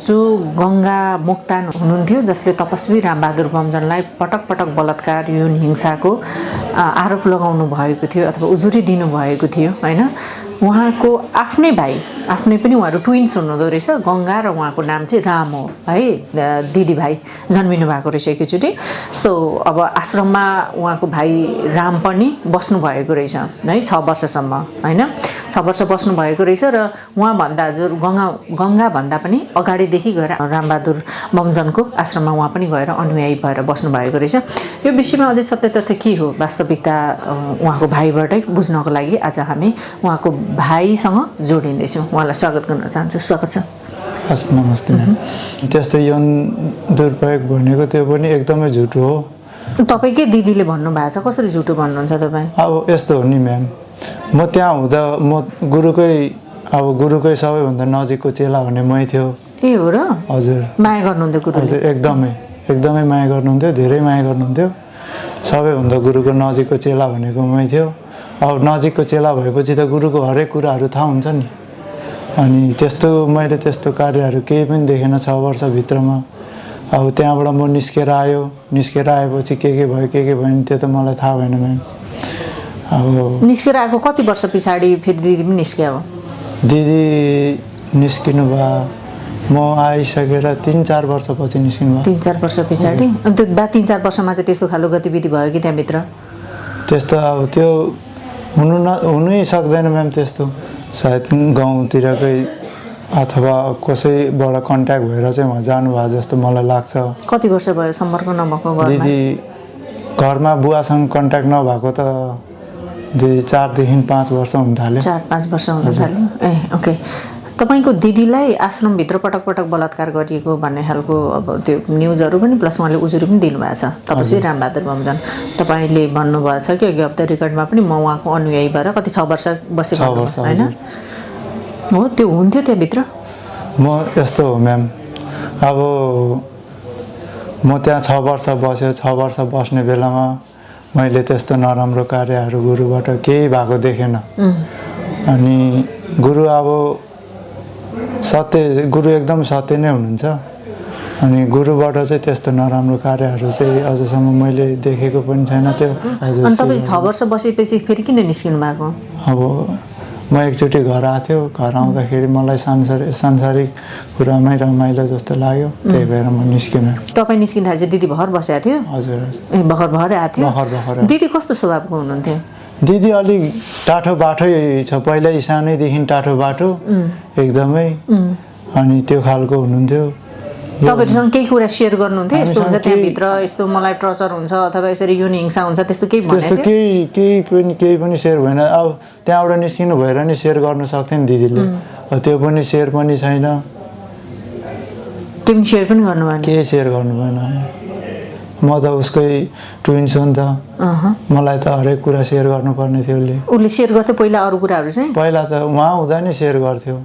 जो गङ्गा मोक्तान हुनुहुन्थ्यो, जसले तपस्वी रामबहादुर बमजनलाई पटक पटक बलात्कार यौन हिंसाको आरोप लगाउनु भएको थियो अथवा उजुरी दिनुभएको थियो होइन। उहाँको आफ्नै भाइ, आफ्नै पनि उहाँहरू ट्विन्स हुनुहुँदो रहेछ। गङ्गा र उहाँको नाम चाहिँ राम हो है, दिदी भाइ जन्मिनु भएको रहेछ एकैचोटि। सो अब आश्रममा उहाँको भाइ राम पनि बस्नुभएको रहेछ है 6 वर्षसम्म होइन। 6 वर्ष बस्नुभएको रहेछ र उहाँभन्दा हजुर गङ्गाभन्दा पनि अगाडिदेखि गएर रामबहादुर बमजनको आश्रममा उहाँ पनि गएर अनुयायी भएर बस्नुभएको रहेछ। यो विषयमा अझै सत्य तथ्य के हो, वास्तविकता उहाँको भाइबाटै बुझ्नको लागि आज हामी उहाँको भाइसँग जोडिँदैछौँ। उहाँलाई स्वागत गर्न चाहन्छु। स्वागत छ। हस्, नमस्ते म्याम। त्यस्तो यौन दुरुपयोग भनेको त्यो पनि एकदमै झुटो हो। तपाईँकै दिदीले भन्नुभएको छ, कसरी झुटो भन्नुहुन्छ तपाईँ? अब यस्तो हो नि म्याम, म त्यहाँ हुँदा म गुरुकै सबैभन्दा नजिकको चेला भन्ने मै थियो। ए हो र? हजुर। माया गर्नुहुन्थ्यो गुरुले? हजुर, एकदमै माया गर्नुहुन्थ्यो, धेरै माया गर्नुहुन्थ्यो। सबैभन्दा गुरुको नजिकको चेला भनेको मै थियो। अब नजिकको चेला भएपछि त गुरुको हरेक कुराहरू थाहा हुन्छ नि। अनि मैले त्यस्तो कार्यहरू केही पनि देखेन 6 वर्षभित्रमा। अब त्यहाँबाट म निस्केर आएपछि के भयो त्यो त मलाई थाहा भएन म्याम। अब निस्केर आएको कति वर्ष पछाडि फेरि दिदी पनि निस्क्यो? दिदी निस्किनु भयो, म आइसकेर 3-4 वर्षपछि निस्किनु भयो। 3-4 वर्ष पछाडि? अनि त्यो 3-4 वर्षमा चाहिँ त्यस्तो खालको गतिविधि भयो कि त्यहाँभित्र? त्यस्तो अब त्यो हुनै सक्दैन म्याम। त्यस्तो सायद गाउँतिरकै अथवा कसैबाट कन्ट्याक्ट भएर चाहिँ उहाँ जानुभयो जस्तो मलाई लाग्छ। कति वर्ष भयो सम्पर्क नभएको घरमा? दिदी घरमा बुवासँग कन्ट्याक्ट नभएको त दिदी 4देखि 5 वर्ष हुन थाल्यो। 4-5 वर्ष हुन थाल्यो। ए ओके। तपाईँको दिदीलाई आश्रमभित्र पटक पटक बलात्कार गरिएको भन्ने खालको अब त्यो न्युजहरू पनि प्लस उहाँले उजुरी पनि दिनुभएको छ तपस्वी रामबहादुर बमजन। तपाईँले भन्नुभएको छ कि अघि अफ द रेकर्डमा पनि म उहाँको अनुयायी भएर कति 6 वर्ष बसेको होइन हो? त्यो हुन्थ्यो त्यहाँभित्र? म यस्तो हो म्याम, अब म त्यहाँ 6 वर्ष बस्यो। 6 वर्ष बस्ने बेलामा मैले त्यस्तो नराम्रो कार्यहरू गुरुबाट केही भएको देखेन। अनि गुरु एकदम सत्य नै हुनुहुन्छ। अनि गुरुबाट चाहिँ त्यस्तो नराम्रो कार्यहरू चाहिँ अझसम्म मैले देखेको पनि छैन। त्यो अनि तपाईँ 6 वर्ष बसेपछि फेरि किन निस्किनु भएको? अब म एकचोटि घर आएको थियो घर आउँदाखेरि मलाई सांसारिक कुरामै रमाइलो जस्तो लाग्यो त्यही भएर म निस्किनँ तपाईँ निस्किँदाखेरि चाहिँ दिदी भर बसेको थियो हजुर ए भर्खर आएको थियो भर्खर दिदी कस्तो स्वभावको हुनुहुन्थ्यो दिदी अलिक टाठो बाठै छ पहिल्यै सानैदेखि टाठो बाटो एकदमै अनि त्यो खालको हुनुहुन्थ्यो तपाईँहरूसँग केही कुरा सेयर गर्नुहुन्थ्यो यस्तो हुन्छ त्यहाँभित्र यस्तो मलाई टर्चर हुन्छ अथवा यसरी यो हिंसा हुन्छ त्यस्तो केही त्यस्तो केही पनि सेयर भएन अब त्यहाँबाट निस्किनु भएर नि सेयर गर्न सक्थ्यो नि दिदीले त्यो पनि सेयर पनि छैन तिमी सेयर पनि गर्नु भएन केही सेयर गर्नु भएन म त उसकै ट्विन्स हो नि त मलाई त हरेक कुरा सेयर गर्नुपर्ने थियो उसले सेयर गर्थ्यो पहिला अरू कुराहरू चाहिँ पहिला त उहाँ हुँदा नि सेयर गर्थ्यो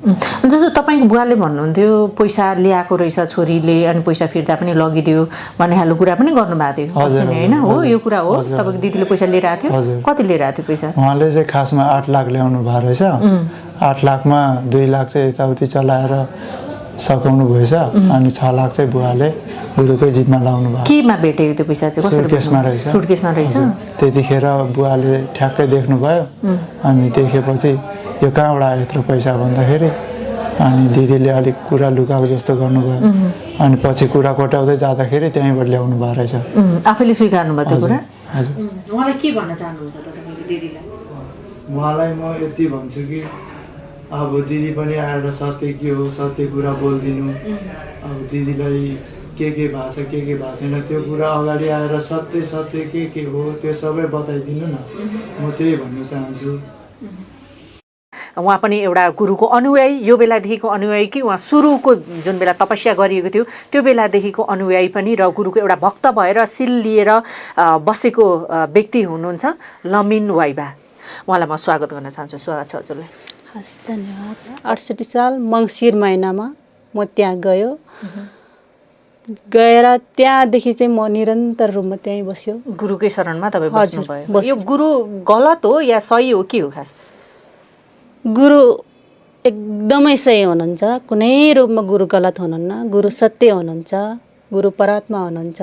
जस्तो तपाईँको बुवाले भन्नुहुन्थ्यो पैसा ल्याएको रहेछ छोरीले अनि पैसा फिर्ता पनि लगिदियो भन्ने खालको कुरा पनि गर्नुभएको थियो अस्ति नै होइन हो यो कुरा हो तपाईँको दिदीले पैसा लिएर आएको थियो कति लिएर आएको थियो पैसा उहाँले चाहिँ खासमा 8 लाख ल्याउनु भएको रहेछ 8 लाखमा 2 लाख चाहिँ यताउति चलाएर सकाउनु भएछ अनि 6 लाख चाहिँ बुवाले गुरुकै जिम्मा लाउनु भयो केमा भेटेको त्यो पैसा चाहिँ कसरी सुटकेसमा रहेछ त्यतिखेर बुवाले ठ्याक्कै देख्नुभयो अनि देखेपछि यो कहाँबाट आयो यत्रो पैसा भन्दाखेरि अनि दिदीले अलिक कुरा लुकाएको जस्तो गर्नुभयो अनि पछि कुरा कोट्याउँदै जाँदाखेरि त्यहीँबाट ल्याउनु भएको रहेछ आफैले स्वीकार्नु भयो त्यो कुरा हजुर उहाँलाई के भन्न चाहनुहुन्छ त तपाईँको दिदीलाई उहाँलाई म यति भन्छु कि अब दिदी पनि आएर सत्य के हो सत्य कुरा बोलिदिनु अब दिदीलाई के भएको छ के भएको छैन त्यो कुरा अगाडि आएर सत्य के हो त्यो सबै बताइदिनु न म त्यही भन्न चाहन्छु उहाँ पनि एउटा गुरुको अनुयायी यो बेलादेखिको अनुयायी कि उहाँ सुरुको जुन बेला तपस्या गरिएको थियो त्यो बेलादेखिको अनुयायी पनि र गुरुको एउटा भक्त भएर सिल लिएर बसेको व्यक्ति हुनुहुन्छ लमिन वाइबा उहाँलाई म स्वागत गर्न चाहन्छु स्वागत छ हजुरलाई हस् धन्यवाद 68 साल मङ्सिर महिनामा म त्यहाँ गएर त्यहाँदेखि चाहिँ म निरन्तर रूपमा त्यहीँ बस्यो गुरुकै शरणमा तपाईँ बस्नुभयो यो गुरु गलत हो या सही हो के हो खास गुरु एकदमै सही हुनुहुन्छ कुनै रूपमा गुरु गलत हुनुहुन्न गुरु सत्य हुनुहुन्छ गुरु परात्मा हुनुहुन्छ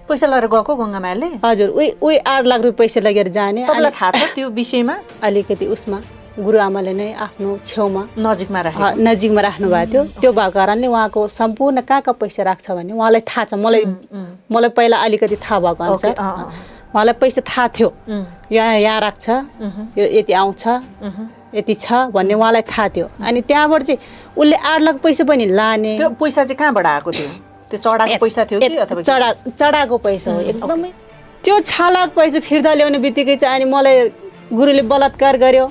पैसा लगेर गएको गङ्गामायाले हजुर उही 8 लाख रुपियाँ पैसा लगेर जाने तपाईँलाई थाहा छ त्यो विषयमा अलिकति उसमा गुरुआमाले नै आफ्नो छेउमा नजिकमा राख्नु भएको थियो त्यो भएको कारणले उहाँको सम्पूर्ण कहाँ पैसा राख्छ भने उहाँलाई थाहा छ मलाई पहिला अलिकति थाहा भएको अनुसार उहाँलाई पैसा थाहा थियो यहाँ राख्छ यो यति आउँछ यति छ भन्ने उहाँलाई थाहा थियो अनि त्यहाँबाट चाहिँ उसले 8 लाख पैसा पनि लाने त्यो पैसा चाहिँ कहाँबाट आएको थियो त्यो चढाएको पैसा थियो कि अथवा चढाएको पैसा हो एकदमै त्यो 6 लाख पैसा फिर्ता ल्याउने बित्तिकै चाहिँ अनि मलाई गुरुले बलात्कार गर्यो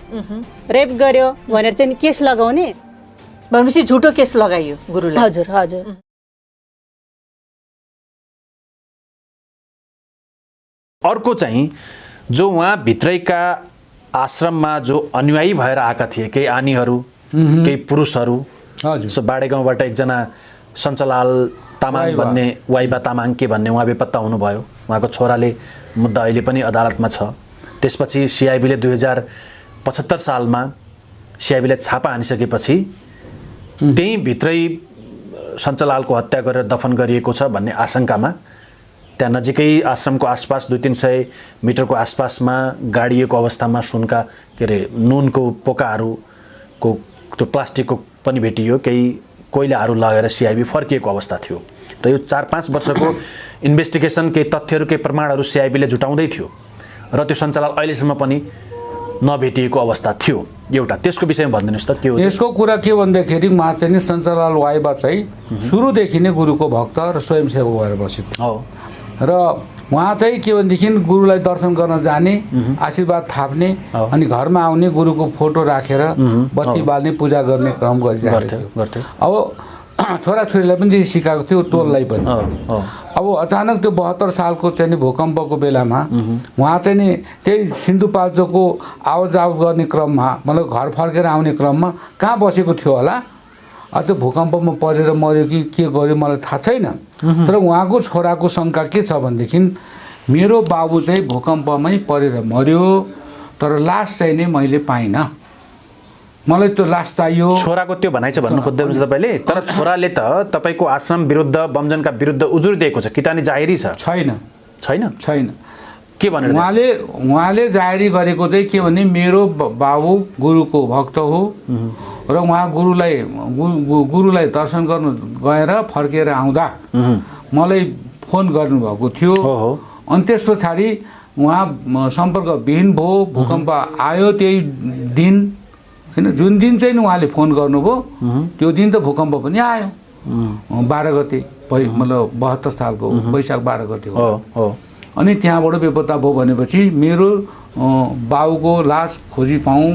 रेप गर्यो भनेर चाहिँ केस लगाउने भनेपछि झुटो केस लगाइयो गुरुले हजुर हजुर अर्को चाहिँ जो उहाँ भित्रैका आश्रममा जो अनुयायी भएर आएका थिए केही आनीहरू केही पुरुषहरू सो बाडे गाउँबाट एकजना सञ्चलाल तामाङ भन्ने वाइबा तामाङ के भन्ने उहाँ बेपत्ता हुनुभयो उहाँको छोराले मुद्दा अहिले पनि अदालतमा छ त्यसपछि सिआइबीले 2075 सालमा सिआइबीले छापा हानिसकेपछि त्यही भित्रै सञ्चलालको हत्या गरेर दफन गरिएको छ भन्ने आशंकामा त्यहाँ नजिकै आश्रमको आसपास 200-300 मिटरको आसपासमा गाडिएको अवस्थामा सुनका के अरे नुनको पोकाहरूको त्यो प्लास्टिकको पनि भेटियो केही कोइलाहरू लगेर सिआइबी फर्किएको अवस्था थियो र यो 4-5 वर्षको इन्भेस्टिगेसन केही तथ्यहरू केही प्रमाणहरू सिआइबीले जुटाउँदै थियो र त्यो सञ्चालन अहिलेसम्म पनि नभेटिएको अवस्था थियो एउटा त्यसको विषयमा भनिदिनुहोस् त के हो यसको कुरा के भन्दाखेरि उहाँ चाहिँ नि सञ्चालन वाइबा चाहिँ सुरुदेखि नै गुरुको भक्त र स्वयंसेवक भएर बसेको हो र उहाँ चाहिँ के भनेदेखि गुरुलाई दर्शन गर्न जाने आशीर्वाद थाप्ने अनि घरमा आउने गुरुको फोटो राखेर बत्ती बाल्ने पूजा गर्ने क्रम गरिरहेको अब छोराछोरीलाई पनि सिकाएको थियो टोललाई पनि अब अचानक त्यो 72 सालको चाहिँ भूकम्पको बेलामा उहाँ चाहिँ नि त्यही सिन्धुपाल्चोकको आवाजाव गर्ने क्रममा मतलब घर फर्केर आउने क्रममा कहाँ बसेको थियो होला त्यो भूकम्पमा परेर मर्यो कि के गर्यो मलाई थाहा छैन तर उहाँको छोराको शङ्का के छ भनेदेखि मेरो बाबु चाहिँ भूकम्पमै परेर मर्यो तर लास चाहिँ नै मैले पाइनँ मलाई त्यो लास चाहियो छोराको त्यो भनाइ छ भन्नु खोज्दै हुनुहुन्छ तपाईले तर छोराले त तपाईको आश्रम विरुद्ध बमजनका विरुद्ध उजुर दिएको छ किटानी जाहेरी छ छैन छैन छैन के भनेर उहाँले जाहेरी गरेको चाहिँ के भने मेरो बाबु गुरुको भक्त हो र उहाँ गुरुलाई दर्शन गर्नु गएर फर्केर आउँदा मलाई फोन गर्नुभएको थियो। अनि त्यस पछाडि उहाँ सम्पर्कविहीन भयो, भूकम्प आयो त्यही दिन होइन, जुन दिन चाहिँ उहाँले फोन गर्नुभयो त्यो दिन त भूकम्प पनि आयो 12 गते मतलब 72 सालको वैशाख 12 गते हो। अनि त्यहाँबाट बेपत्ता भयो भनेपछि मेरो बाबुको लास खोजी पाऊँ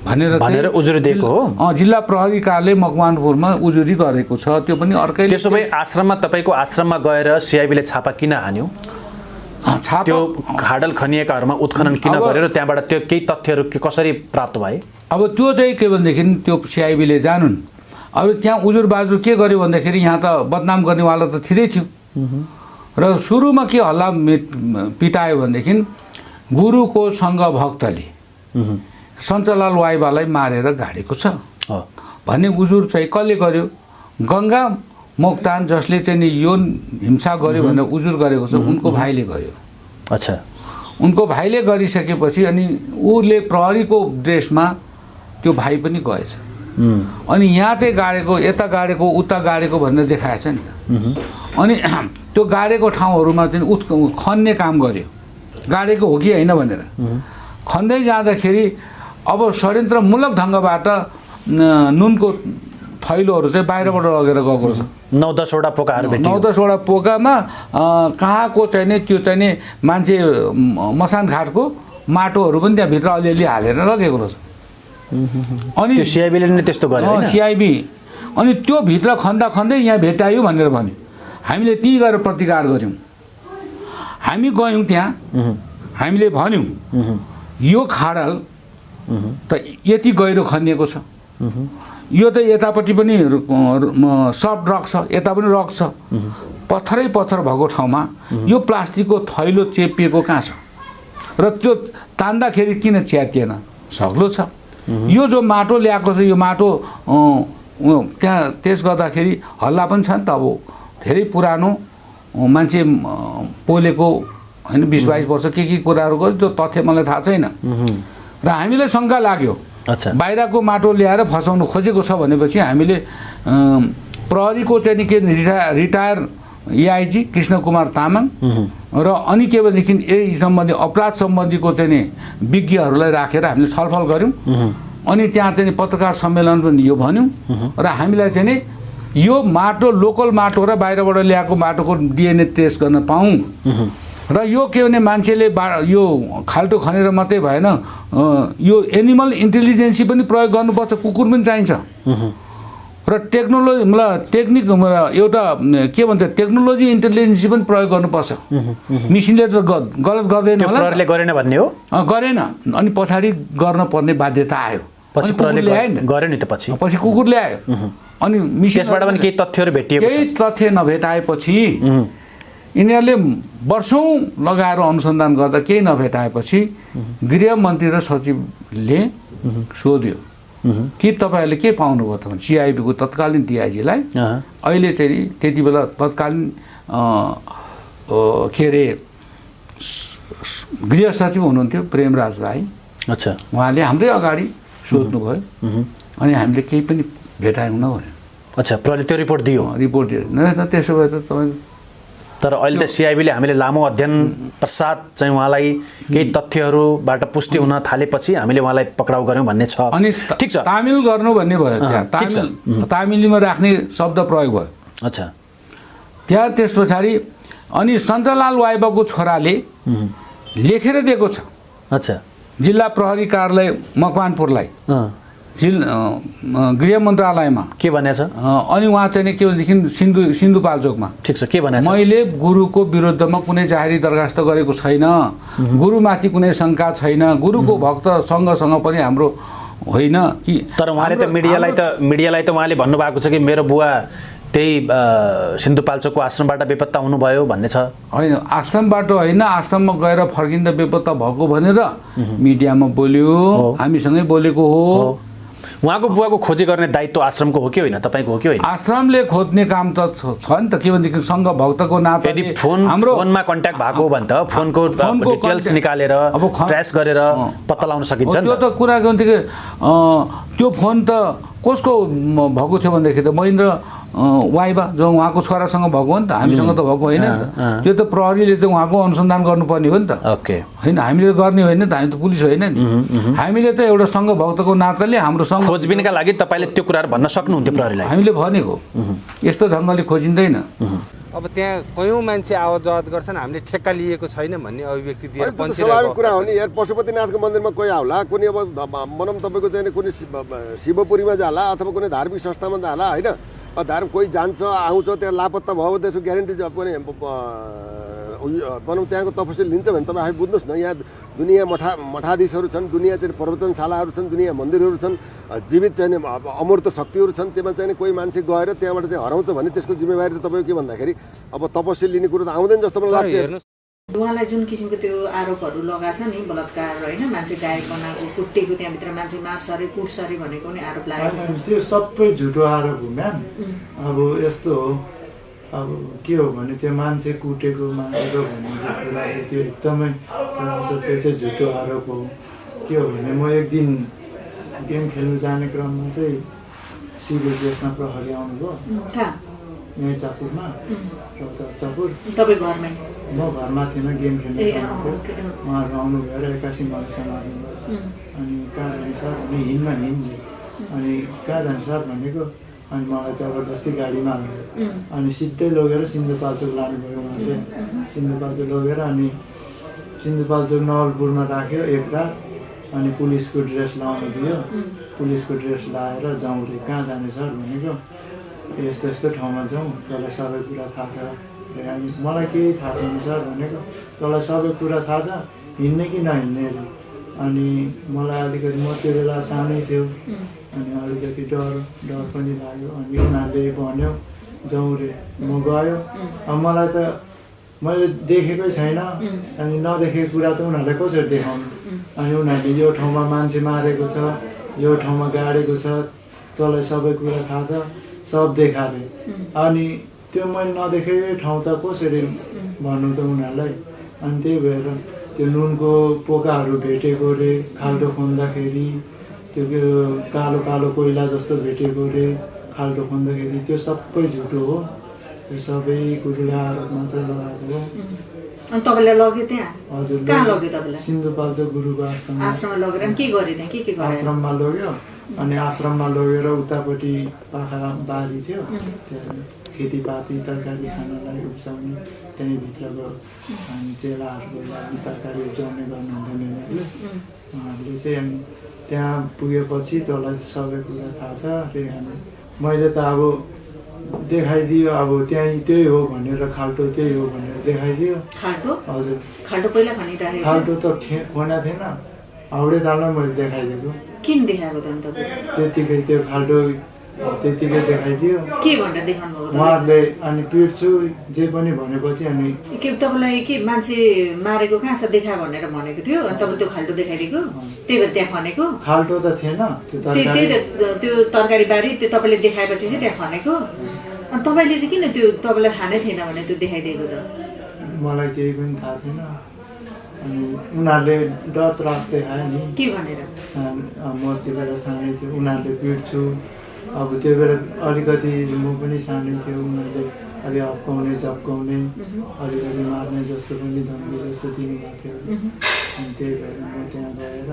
भनेर उजुरी दिएको हो। जिल्ला प्रहरी कार्यालय मकवानपुरमा उजुरी गरेको छ। त्यो पनि अर्कै। त्यसो भए आश्रममा तपाईँको आश्रममा गएर सिआइबीले छापा किन हान्यो? त्यो खाडल खनिएकाहरूमा उत्खनन किन गरेर त्यहाँबाट त्यो केही तथ्यहरू कसरी प्राप्त भए? अब त्यो चाहिँ के भनेदेखि त्यो सिआइबीले जानुन्। अब त्यहाँ उजुर बाजुर के गर्यो भन्दाखेरि यहाँ त बदनाम गर्नेवाला त थिरै थियो र सुरुमा के हल्ला पिटायो भनेदेखि गुरुको सङ्घ भक्तले सञ्चलाल वाइबालाई मारेर गाडेको छ भन्ने उजुर चाहिँ कसले गर्यो? गङ्गा मोक्तान जसले चाहिँ नि यो हिंसा गर्यो भनेर उजुर गरेको छ उनको भाइले गर्यो। अच्छा, उनको भाइले गरिसकेपछि अनि उसले प्रहरीको ड्रेसमा त्यो भाइ पनि गएछ। अनि यहाँ चाहिँ गाडेको, यता गाडेको, उता गाडेको भनेर देखाएछ नि त। अनि त्यो गाडेको ठाउँहरूमा चाहिँ खन्ने काम गर्यो, गाडेको हो कि होइन भनेर। खन्दै जाँदाखेरि अब षड्यन्त्रमूलक ढङ्गबाट नुनको थैलोहरू चाहिँ बाहिरबाट लगेर गएको छ। 9-10 वटा पोकाहरू भेटियो। 9-10 वटा पोकामा कहाँको चाहिँ नि त्यो चाहिँ नि मान्छे मसान घाटको माटोहरू पनि त्यहाँभित्र अलिअलि हालेर लगेको रहेछ। अनि त्यो सिआइबीले नै त्यस्तो गर्यो हैन? सिआइबी। अनि त्यो भित्र खन्दा खन्दै यहाँ भेटायो भनेर भन्यो। हामीले त्यहीँ गएर प्रतिकार गऱ्यौँ। हामी गयौँ त्यहाँ, हामीले भन्यौँ यो खाडल त यति गहिरो खनिएको छ, यो त यतापट्टि पनि सफ्ट रक छ, यता पनि रक छ, पत्थरै पत्थर भएको ठाउँमा यो प्लास्टिकको थैलो चेपिएको कहाँ छ र त्यो तान्दाखेरि किन च्यातिएन? सग्लो छ। यो जो माटो ल्याएको छ यो माटो त्यहाँ त्यस गर्दाखेरि हल्ला पनि छ नि त। अब धेरै पुरानो मान्छे पोलेको होइन, 20-22 वर्ष के कुराहरू गर्यो त्यो तथ्य मलाई थाहा छैन। र हामीलाई शङ्का लाग्यो बाहिरको माटो ल्याएर फसाउनु खोजेको छ भनेपछि हामीले प्रहरीको चाहिँ के रिटायर एआइजी कृष्ण कुमार तामाङ र अनि के भनेदेखि यही सम्बन्धी अपराध सम्बन्धीको चाहिँ नि विज्ञहरूलाई राखेर हामीले छलफल गऱ्यौँ। अनि त्यहाँ चाहिँ पत्रकार सम्मेलन पनि यो भन्यौँ र हामीलाई चाहिँ नि यो माटो लोकल माटो र बाहिरबाट ल्याएको माटोको डिएनए टेस्ट गर्न पाऊँ र यो के भने मान्छेले यो खाल्टो खनेर मात्रै भएन, यो एनिमल इन्टेलिजेन्सी पनि प्रयोग गर्नुपर्छ, कुकुर पनि चाहिन्छ र टेक्नोलोजी मतलब टेक्निक एउटा के भन्छ टेक्नोलोजी इन्टेलिजेन्सी पनि प्रयोग गर्नुपर्छ। मिसिनले त गलत गर्दैन होला, प्रहरीले गरेन भन्ने हो? गरेन। अनि पछाडि गर्न पर्ने बाध्यता आयो। पछि प्रहरीले गर्यो नि त। पछि कुकुरले आयो। अनि मिसिनबाट पनि केही तथ्यहरू भेटिएको छ। केही तथ्य नभेटाएपछि यिनीहरूले वर्षौँ लगाएर अनुसन्धान गर्दा केही नभेटाएपछि गृहमन्त्री र सचिवले सोध्यो कि तपाईँहरूले के पाउनुभयो त? सिआइबीको तत्कालीन डिआइजीलाई अहिले चाहिँ त्यति बेला तत्कालीन के अरे गृह सचिव हुनुहुन्थ्यो प्रेमराज राई। अच्छा, उहाँले हाम्रै अगाडि सोध्नुभयो अनि हामीले केही पनि भेटायौँ न भन्यो। अच्छा, प्रहरीले त्यो रिपोर्ट दियो? रिपोर्ट दियो। न त त्यसो भए त तपाईँ तर अहिले त सिआइबीले हामीले लामो अध्ययन पश्चात चाहिँ उहाँलाई केही तथ्यहरूबाट पुष्टि हुन थालेपछि हामीले उहाँलाई पक्राउ गऱ्यौँ भन्ने छ। अनि ठिक छ, तामिल गर्नु भन्ने भयो। त्यहाँ तामिलीमा राख्ने शब्द प्रयोग भयो। अच्छा, त्यहाँ त्यस पछाडि अनि सञ्चलाल वाइबाको छोराले लेखेर दिएको छ। अच्छा, जिल्ला प्रहरी कार्यालय मकवानपुरलाई, गृह मन्त्रालयमा के भनेको छ? अनि उहाँ चाहिँ के भनेदेखि सिन्धुपाल्चोकमा। ठिक छ, के भनेको छ? मैले गुरुको विरुद्धमा कुनै जाहेरी दरखास्त गरेको छैन, गुरुमाथि कुनै शङ्का छैन, गुरुको भक्तसँगसँग पनि हाम्रो होइन कि। तर उहाँले त मिडियालाई त उहाँले भन्नुभएको छ कि मेरो बुवा त्यही सिन्धुपाल्चोकको आश्रमबाट बेपत्ता हुनुभयो भन्ने छ। होइन, आश्रमबाट होइन, आश्रममा गएर फर्किँदा बेपत्ता भएको भनेर मिडियामा बोल्यो, हामीसँगै बोलेको हो। उहाँको बुवाको खोजी गर्ने दायित्व आश्रमको हो कि होइन, तपाईँको हो कि होइन? आश्रमले खोज्ने काम त छ नि त, के भनेदेखि सङ्घ भक्तको नाताले यदि फोनमा कन्ट्याक्ट भएको हो भने त फोनको डिटेल्स निकालेर ट्रेस गरेर पत्ता लगाउन सकिन्छ नि। त्यो त कुरा गर्दाखेरि त्यो फोन त कसको भएको थियो भन्दाखेरि त महेन्द्र वाइबा जो उहाँको छोरासँग भएको हो नि त, हामीसँग त भएको होइन नि त। त्यो त प्रहरीले त उहाँको अनुसन्धान गर्नुपर्ने हो नि त। ओके, होइन हामीले गर्ने होइन नि त, हामी त पुलिस होइन नि। हामीले त एउटा सङ्घ भक्तको नाताले हाम्रो सङ्घ खोजबिनका लागि तपाईँले त्यो कुराहरू भन्न सक्नुहुन्थ्यो प्रहरीलाई? हामीले भनेको यस्तो ढङ्गले खोजिँदैन। अब त्यहाँ कयौँ मान्छे आवत जावत गर्छन्, हामीले ठेक्का लिएको छैन भन्ने अभिव्यक्ति दिएर स्वाभाविक कुरा हो नि यार। पशुपतिनाथको मन्दिरमा कोही आउला, कुनै अब भनौँ तपाईँको चाहिँ कुनै शिवपुरीमा जाला अथवा कुनै धार्मिक संस्थामा जाला होइन, कोही जान्छ आउँछ त्यहाँ लापत्ता भयो भने त्यसको ग्यारेन्टी पनि भनौँ त्यहाँको तपस्या लिन्छ भने तपाईँ आफै बुझ्नुहोस् न। यहाँ दुनियाँ मठाधीशहरू छन्, दुनियाँ चाहिँ प्रवचनशालाहरू छन्, दुनियाँ मन्दिरहरू छन्, जीवित चाहिँ अमूर्त शक्तिहरू छन्। त्यसमा चाहिँ कोही मान्छे गएर त्यहाँबाट चाहिँ हराउँछ भने त्यसको जिम्मेवारी त तपाईँको के भन्दाखेरि अब तपस्या लिने कुरो त आउँदैन जस्तो मलाई लाग्छ। उहाँलाई जुन किसिमको त्यो आरोपहरू लगाएको छ नि, बलात्कार होइन, मान्छे गायक बनाएको, कुटेको, त्यहाँभित्र मान्छे मार्सरे कुटसरे भनेको पनि आरोप लागेको छ। त्यो सबै झुटो आरोप हो म्याम। अब यस्तो हो, अब के हो भने त्यो मान्छे कुटेको मारेको भन्ने कुरा चाहिँ त्यो एकदमै त्यो चाहिँ झुटो आरोप हो। के हो भने म एक दिन गेम खेल्नु जाने क्रममा चाहिँ सिभिल ड्रेसमा प्रहरी आउनुभयो यहीँ चापुरमा, चापुर। तपाईँ घरमै? म घरमा थिएन, गेम खेल्नु उहाँहरू आउनुभयो र एक्कासी मलाई समार्नुभयो। अनि कहाँ जाने सर भने हिँड्न हिँड्ने, अनि कहाँ जाने सर भनेको, अनि मलाई जबरजस्ती गाडीमा हाल्नुभयो। अनि सिधै लगेर सिन्धुपाल्चोक लानुभयो उहाँले। सिन्धुपाल्चोक लगेर अनि सिन्धुपाल्चोक नवलपुरमा राख्यो एक रात। अनि पुलिसको ड्रेस लाउनु दियो, पुलिसको ड्रेस लाएर जाउँ रे। कहाँ जाने सर भनेको, यस्तो यस्तो ठाउँमा जाउँ, तँलाई सबै कुरा थाहा छ। अनि मलाई केही थाहा छैन सर भनेको, तँलाई सबै कुरा थाहा छ, हिँड्ने कि नहिँड्ने अरे। अनि मलाई अलिकति, म त्यो बेला सानै थियो, अनि अलिकति डर पनि लाग्यो। अनि उनीहरूले भन्यो जाउँ रे, म गयो। अब मलाई त मैले देखेकै छैन, अनि नदेखेको कुरा त उनीहरूलाई कसरी देखाउनु। अनि उनीहरूले यो ठाउँमा मान्छे मारेको छ, यो ठाउँमा गाडेको छ, तँलाई सबै कुरा थाहा छ, सब देखाए। अनि त्यो मैले नदेखेकै ठाउँ त कसरी भन्नु त उनीहरूलाई। अनि त्यही भएर त्यो नुनको पोकाहरू भेटेको रे, खाल्डो खन्दाखेरि त्यो कालो कालो कोइला जस्तो भेटेको रे खाल्डो खन्दाखेरि, त्यो सबै झुटो हो। त्यो सबै कुरोलाई आरोप मात्र लगाएको हो। अनि तपाईँलाई लग्यो त्यहाँ? हजुर, कहाँ लग्यो तपाईँलाई? सिन्धुपाल्चोक गुरुको आश्रममा लगेर के गरे त्यहाँ, के गरे? आश्रममा लग्यो। अनि आश्रममा लगेर उतापट्टि पाखा बारी थियो, त्यहाँ खेतीपाती तरकारी खानलाई उब्जाउने, त्यहीँभित्रको अनि चेलाहरूको लागि तरकारी उब्जाउने गर्नुहुँदैन उनीहरूले। उहाँहरूले चाहिँ अनि त्यहाँ पुगेपछि तँलाई सबै कुरा थाहा छ अरे। अनि मैले त अब देखाइदियो, अब त्यही हो भनेर, खाल्टो त्यही हो भनेर देखाइदियो। खाल्टो? हजुर, खाल्टो पहिला भनिराखेको? खाल्टो त खोना थिएन, हाउडे तालमा मैले देखाइदिएको। किन देखाएको त अन्त? त्यतिकै त्यो खाल्टो त्यतिकै देखाइदियो। के भनेर देखाउनु भएको? उहाँहरूले अनि पिट्छु जे पनि भनेपछि अनि के तपाईँलाई के मान्छे मारेको कहाँ छ देखा भनेर भनेको थियो, अनि तपाईँ त्यो खाल्टो देखाइदिएको, त्यही भएर त्यहाँ खनेको? खाल्टो त थिएन, त्यो तरकारी बारी त्यो तपाईँले देखाएपछि चाहिँ त्यहाँ खनेको। अनि तपाईँले चाहिँ किन त्यो तपाईँलाई थाहा थिएन भने त्यो देखाइदिएको त? मलाई केही पनि थाहा थिएन। अनि उनीहरूले डर त्रास देखायो नि। के भनेर? म त्यो बेला सानै थियो, उनीहरूले पिट्छु। अब त्यो बेला अलिकति म पनि सानै थियो, उनीहरूले अलि हप्काउने झप्काउने, अलिकति मार्ने जस्तो पनि धम्की जस्तो दिनुभएको थियो। अनि त्यही भएर म त्यहाँ गएर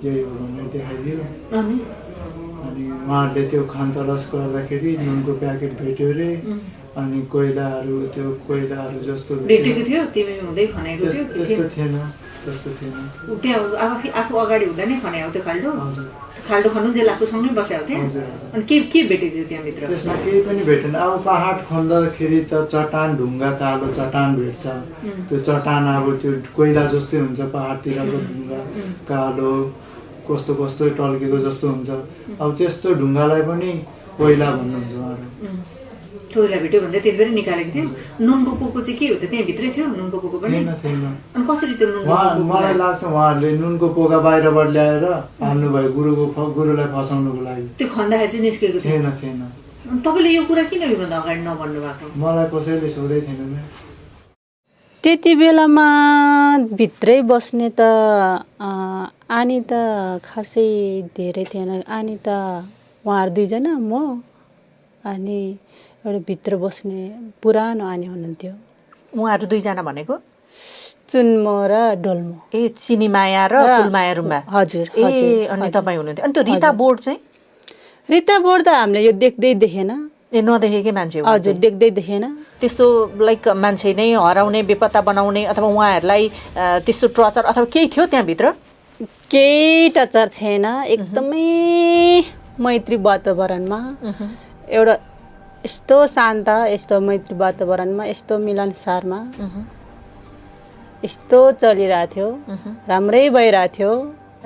यही हो भनेर देखाइदियो। अनि उहाँहरूले त्यो खानतलास गर्दाखेरि नुनको प्याकेट भेट्यो अरे। अनि कोइलाहरू, त्यो कोइलाहरू जस्तो भेटेको थियो, तिमी हुँदै खनेको थियो? त्यस्तो थिएन, त्यस्तो थिएन। त्यहाँ आफू अगाडि हुँदा नै खन्याउ त्यो खाल्डो? खाल्डो खन्नु जेल आफूसँगै बस्याएको थियो? अनि के भेटेको थियो त्यहाँभित्र? त्यसमा केही पनि भेटेन। अब पहाड खन्दाखेरि त चट्टान, ढुङ्गा, कालो चट्टान भेट्छ। त्यो चट्टान अब त्यो कोइला जस्तै हुन्छ, पहाडतिरको ढुङ्गा कालो कस्तो कस्तो टल्केको जस्तो हुन्छ। अब त्यस्तो ढुङ्गालाई पनि कोइला भन्नुहुन्छ उहाँहरू। छोरीलाई भेट्यो भन्दै त्यति बेरै निकालेको थियो नुनको पोको चाहिँ के हो त त्यहाँभित्रै थियो नुनको पोको पनि थिएन अनि कसरी त्यो नुनको उहाँ पोको मलाई लाग्छ उहाँहरूले नुनको पोका बाहिरबाट ल्याएर हाल्नुभयो गुरुलाई फसाउनुको लागि त्यो खन्दाखेरि चाहिँ निस्केको थियो थिएन अनि तपाईँले यो कुरा किन योभन्दा अगाडि नभन्नु भएको मलाई कसैले सोधै थिएन त्यति बेलामा भित्रै बस्ने त आनी त खासै धेरै थिएन आनी त उहाँहरू दुईजना म अनि एउटा भित्र बस्ने पुरानो आनी हुनुहुन्थ्यो उहाँहरू दुईजना भनेको चुन्मो र डोल्मो ए चिनीमाया र फुलमाया रुम्बा हजुर ए अनि तपाईँ हुनुहुन्थ्यो अनि त्यो रिता बोर्ड चाहिँ रिता बोर्ड त हामीले यो देख्दै देखेन ए नदेखेकै मान्छे हो हजुर देख्दै देखेन त्यस्तो लाइक मान्छे नै हराउने बेपत्ता बनाउने अथवा उहाँहरूलाई त्यस्तो टर्चर अथवा केही थियो त्यहाँभित्र केही टचर थिएन एकदमै मैत्री वातावरणमा एउटा यस्तो शान्त यस्तो मैत्री वातावरणमा यस्तो मिलनसारमा यस्तो चलिरहेको थियो राम्रै भइरहेको थियो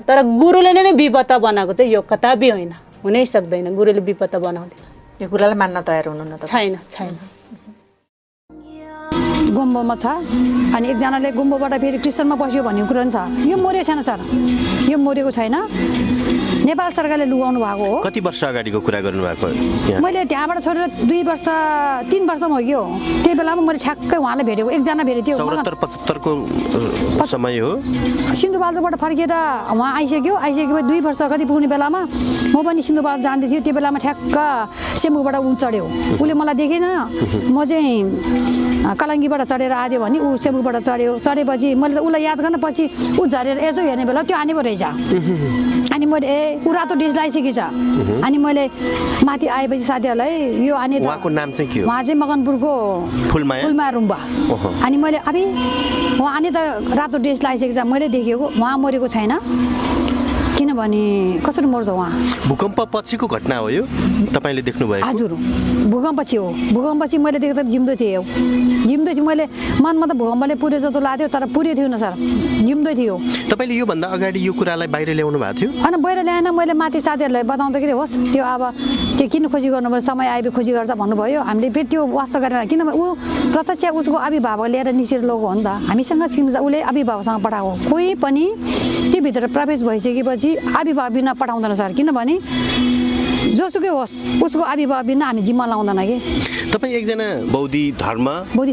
तर गुरुले नै विपत्ता बनाएको चाहिँ यो कताबी होइन हुनै सक्दैन गुरुले विपत्ता बनाउँदैन यो कुरालाई मान्न तयार हुनुहुन्न त छैन गुम्बोमा छ अनि एकजनाले गुम्बोबाट फेरि क्रिस्चियनमा बस्यो भन्ने कुरा पनि छ यो मरेको छैन सर यो मरेको छैन नेपाल सरकारले लुगाउनु भएको हो कति वर्ष अगाडिको कुरा गर्नुभएको मैले त्यहाँबाट छोडेर 2 वर्ष 3 वर्षमा हो कि त्यही बेलामा मैले ठ्याक्कै उहाँलाई भेटेको एकजना भेटेको थियो 74-75 को समय हो सिन्धुपाल्चोकबाट फर्केर उहाँ आइसक्यो 2 वर्ष कति पुग्ने बेलामा म पनि सिन्धुपाल्चोक जाँदै थियो त्यो बेलामा ठ्याक्क सेम्बुबाट उ चढ्यो उसले मलाई देखेन म चाहिँ कलङ्गीबाट चढेर आयो भने ऊ सेम्बुबाट चढेपछि मैले त उसलाई याद गर्न पछि ऊ झरेर यसो हेर्ने बेला त्यो आने पो रहेछ अनि मैले ऊ रातो ड्रेस लगाइसकेको छ अनि मैले माथि आएपछि साथीहरूलाई यो आने उहाँको नाम चाहिँ के हो उहाँ चाहिँ मगनपुरको फुलमाया रुम्बा अनि मैले अरे उहाँ आने त रातो ड्रेस लगाइसकेको छ मैले देखेको उहाँ मरेको छैन किनभने कसरी मर्छ उहाँ भूकम्प पछिको घटना हो यो तपाईले देख्नु भयो हजुर भूकम्प पछि हो भूकम्प पछि मैले देख्दा जिउँदै थियो मैले मनमा त भूकम्पले पुर्यो जस्तो लाग्यो तर पुर्यो थिएन सर जिउँदै थियो तपाईले यो भन्दा अगाडि यो कुरालाई बाहिर ल्याउनु भएको थियो अनि बाहिर ल्याएन मैले माथि साथीहरूलाई बताउँदाखेरि होस् त्यो अब त्यो किन खोजी गर्नुपर्छ समय आए खोजी गर्छ भन्नुभयो हामीले फेरि त्यो वास्ता गरेर किनभने ऊ प्रत्यक्ष उसको अभिभावक लिएर निसेर लगेको हो नि त हामीसँग चिन्छ उसले अभिभावकसँग पठाएको कोही पनि त्योभित्र प्रवेश भइसकेपछि अभिभावक बिना पठाउँदैन सर किनभने जोसुकै होस् उसको अभिभावक बिना हामी जिम्मा लाउँदैन कि तपाईँ एकजना बौद्ध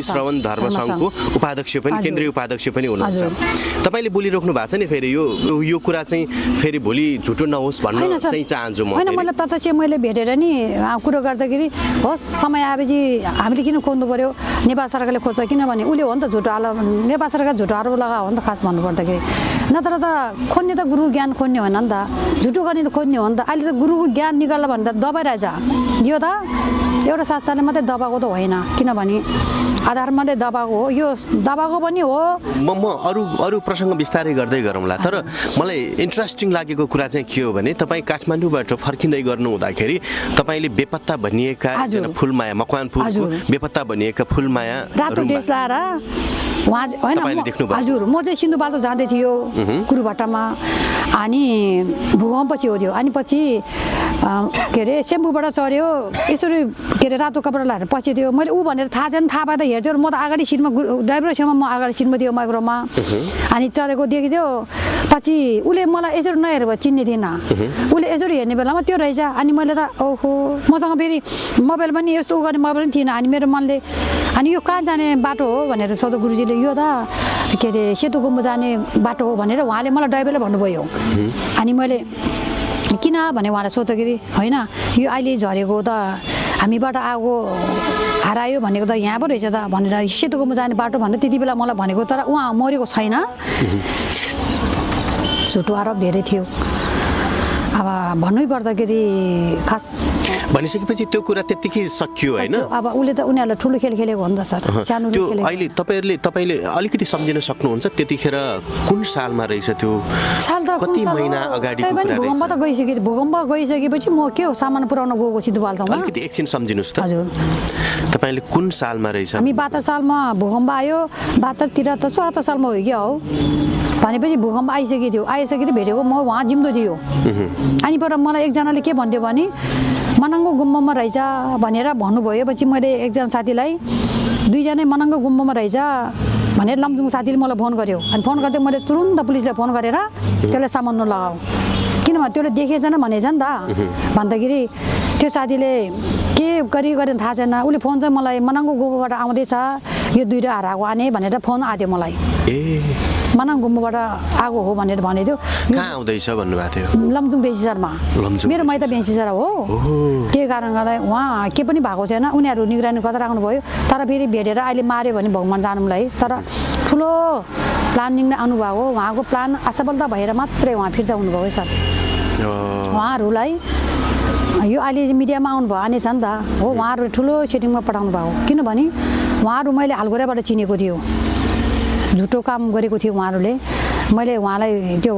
श्रवण धर्म सङ्घको उपाध्यक्ष पनि केन्द्रीय उपाध्यक्ष पनि हुनुहुन्छ तपाईँले बोलिराख्नु भएको छ नि फेरि यो कुरा चाहिँ फेरि भोलि झुटो नहोस् भन्न चाहिँ चाहन्छु म होइन मैले प्रत्यक्ष मैले भेटेर नि कुरो गर्दाखेरि होस् समय आएपछि हामीले किन खोज्नु पर्यो नेपाल सरकारले खोज्छ किनभने उसले हो नि त झुटो नेपाल सरकार झुटो आरोप लगायो हो नि त खास भन्नुपर्दाखेरि नत्र त खोज्ने त गुरु ज्ञान खोज्ने होइन नि त झुटो गर्ने खोज्ने हो नि त अहिले त गुरुको ज्ञान निकाल्न भने त दबाइरहेछ यो त एउटा शास्त्रले मात्रै दबाएको त होइन किनभने आधारमाले दबाएको हो यो दबाएको पनि हो म अरू प्रसङ्ग बिस्तारै गर्दै गरौँला तर मलाई इन्ट्रेस्टिङ लागेको कुरा चाहिँ के हो भने तपाईँ काठमाडौँबाट फर्किँदै गर्नु हुँदाखेरि तपाईँले बेपत्ता भनिएका फुलमाया मकवानपुरको बेपत्ता भनिएका फुलमाया रातो ड्रेस लाएर उहाँ होइन हजुर म चाहिँ सिन्धुपाल्चोक जाँदै थियो कुरुभट्टामा अनि भूकम्प पछि हो त्यो अनि पछि के अरे सेम्बुबाट चढ्यो यसरी के अरे रातो कपडा लगाएर पछि थियो मैले ऊ भनेर थाहा छैन थाहा पाउँदा हेर्थ्यो म त अगाडि सिटमा ड्राइभर छेउमा म अगाडि सिटमा थियो माइक्रोमा अनि चढेको देखिदियो पछि उसले मलाई यसरी नहेरेर चिन्ने थिएन उसले यसरी हेर्ने बेलामा त्यो रहेछ अनि मैले त ओहो मसँग फेरि मोबाइल पनि यस्तो उ गर्ने मोबाइल पनि थिएन अनि मेरो मनले अनि यो कहाँ जाने बाटो हो भनेर सोध्यो गुरुजीले यो त के अरे सेतो गुम्बो जाने बाटो हो भनेर उहाँले मलाई ड्राइभरले भन्नुभयो अनि मैले किन भने उहाँलाई सोध्दाखेरि होइन यो अहिले झरेको त हामीबाट आएको हरायो भनेको त यहाँ पो रहेछ त भनेर सेतो गुम्बो जाने बाटो भनेर त्यति बेला मलाई भनेको तर उहाँ मरेको छैन झुटो आरोप धेरै थियो अब भन्नै पर्दाखेरि खास भनिसकेपछि त्यो कुरा त्यतिकै सकियो होइन अब उसले त उनीहरूलाई ठुलो खेल खेलेको हो नि त सर सानो त्यो अहिले तपाईँले अलिकति सम्झिन सक्नुहुन्छ त्यतिखेर कुन सालमा रहेछ त्यो साल त कति महिना अगाडिको कुरा भूकम्प त गइसक्यो भूकम्प गइसकेपछि म के हो सामान पुर्याउन गएको सिन्धुपाल्चोकमा अलिकति एकछिन सम्झिनुहोस् त हजुर तपाईँले कुन सालमा रहेछ हामी 72 सालमा भूकम्प आयो 72 73 74 सालमा हो क्या हो भनेपछि भूकम्प आइसकेको थियो भेटेको म उहाँ जिउँदो थियो अनि पर मलाई एकजनाले के भन्थ्यो भने मनाङको गुम्बामा रहेछ भनेर भन्नुभयो। पछि मैले एकजना साथीलाई दुईजना मनाङको गुम्बामा रहेछ भनेर लमजुङ साथीले मलाई फोन गर्यो। अनि फोन गर्दै मैले तुरुन्त पुलिसलाई फोन गरेर त्यसलाई सामान नलगाऊ, किनभने त्यसले देखेछ भनेछ नि त। भन्दाखेरि त्यो साथीले के गरेन थाहा छैन, उसले फोन चाहिँ मलाई मनाङको गुम्बाबाट आउँदैछ यो 2 हराएको आने भनेर फोन आयो मलाई। मनाङ गुम्बाबाट आएको हो भनेर भनेथ्यो। कहाँ आउँदैछ भन्नुभएको थियो? लमजुङ बेसीसरमा, मेरो माइत बेसीसर हो। त्यही कारण गर्दा उहाँ के पनि भएको छैन, उनीहरू निगरानी गर्दै राख्नुभयो। तर फेरि भेटेर अहिले मार्यो भने भगवान जानौँलाई। तर ठुलो प्लानिङ नै आउनुभएको, उहाँको प्लान असफलता भएर मात्रै उहाँ फिर्ता हुनुभयो सर। उहाँहरूलाई यो अहिले मिडियामा आउनुभयो आने छ नि त हो, उहाँहरू ठुलो सेटिङमा पठाउनु भएको। किनभने उहाँहरू मैले हालगोराबाट चिनेको थियो, झुटो काम गरेको थियो उहाँहरूले। मैले उहाँलाई त्यो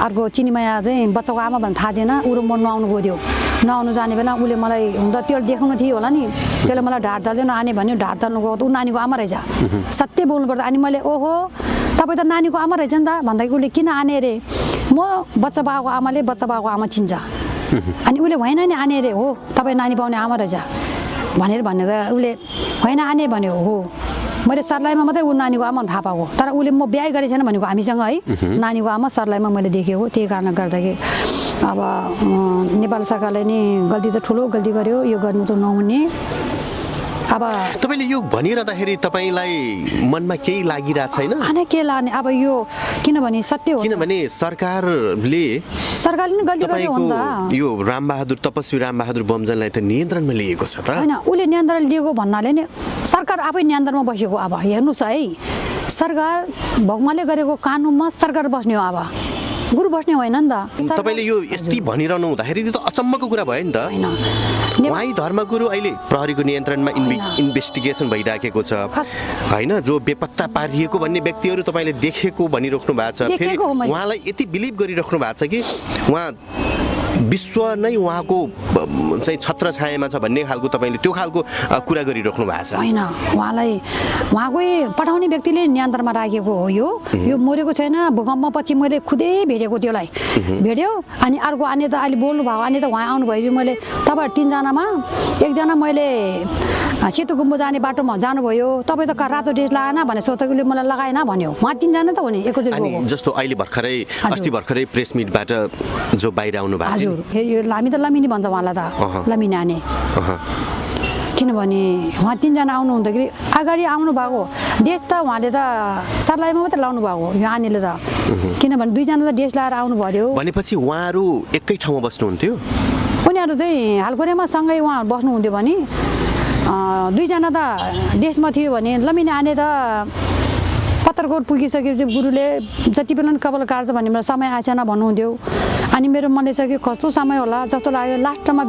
अर्को चिनीमाया चाहिँ बच्चाको आमा भनेर थाहा छैन, ऊ र म नआउनु गयो। नआउनु जाने बेला उसले मलाई हुन त त्यो देखाउनु थियो होला नि, त्यसले मलाई ढाड दल्दैन आने भन्यो। ढाड दल्नु गयो त ऊ नानीको आमा रहेछ, सत्य बोल्नुपर्छ। अनि मैले ओहो तपाईँ त नानीको आमा रहेछ नि त भन्दाखेरि उसले किन आने अरे, म बच्चा बाको आमाले बच्चा बाको आमा चिन्छ। अनि उसले होइन नि आने अरे, हो तपाईँ नानी पाउने आमा रहेछ भनेर उसले होइन आने भन्यो। हो मैले सरलाईमा मात्रै ऊ नानीको आमा थाहा पाएको, तर उसले म बिहा गरेको छैन भनेको हामीसँग है। नानीको आमा सरलाईमा मैले देखेको। त्यही कारण गर्दाखेरि अब नेपाल सरकारले नि गल्ती त ठुलो गल्ती गर्यो, यो गर्नु त नहुने। अब तपाईँले यो भनिरहँदाखेरि तपाईँलाई मनमा केही लागिरहेको छैन? अनि के लाने अब यो, किनभने सत्य हो। किनभने सरकारले नि गल्ती गर्यो हो नि त। यो तपस्वी रामबहादुर बमजनलाई त नियन्त्रणमा लिएको छ त हैन, उसले नियन्त्रण लिएको भन्नाले नि सरकार आफै नियन्त्रणमा बसेको। अब हेर्नुस् है, सरकार भगवानले गरेको कानुनमा सरकार बस्ने हो, अब गुरु बस्ने होइन नि त। तपाईँले यो यति भनिरहनु हुँदाखेरि त अचम्मको कुरा भयो नि त। उहाँ धर्मगुरु अहिले प्रहरीको नियन्त्रणमा इन्भेस्टिगेसन भइराखेको छ होइन, जो बेपत्ता पारिएको भन्ने व्यक्तिहरू तपाईँले देखेको भनिराख्नु भएको छ। फेरि उहाँलाई यति बिलिभ गरिराख्नु भएको छ कि उहाँ विश्व नै उहाँको चाहिँ छत्र छायामा छ भन्ने खालको तपाईँले त्यो खालको कुरा गरिराख्नु भएको छ। होइन, उहाँलाई उहाँकै पठाउने व्यक्तिले नियन्त्रणमा राखेको हो। यो मरेको छैन, भूकम्प पछि मैले खुदै भेटेको त्यसलाई भेट्यो। अनि अर्को आने त अहिले बोल्नु भएको आने त उहाँ आउनुभयो। मैले तपाईँ 3 जनामा एकजना मैले सेतो गुम्बो जाने बाटोमा जानुभयो, तपाईँ त रातो ड्रेस लगाएन भने सोधेकोले मलाई लगाएन भन्यो। उहाँ 3 जना त हो नि एकैचोटि। जस्तो अहिले अस्ति भर्खरै प्रेस मिटबाट जो बाहिर आउनु भएको थियो, हामी त लमिनी भन्छ उहाँलाई त, लमिनी आने। किनभने उहाँ 3 जना आउनु हुँदाखेरि अगाडि आउनु भएको ड्रेस त उहाँले त सरलाईमा मात्रै लाउनु भएको यो आनेले त। किनभने 2 जना त ड्रेस लगाएर आउनु भयो। भनेपछि उहाँहरू एकै ठाउँमा बस्नुहुन्थ्यो? उनीहरू चाहिँ हालकोरेमा सँगै उहाँ बस्नुहुन्थ्यो भने 2 जना त ड्रेसमा थियो भने लमिनी आने त पत्रकोट पुगिसकेपछि गुरुले जति बेला नि कपाल काट्छ भन्ने मेरो समय आएन भन्नुहुन्थ्यो। अनि मेरो मनले सक्यो कस्तो समय होला जस्तो लाग्यो। लास्टमा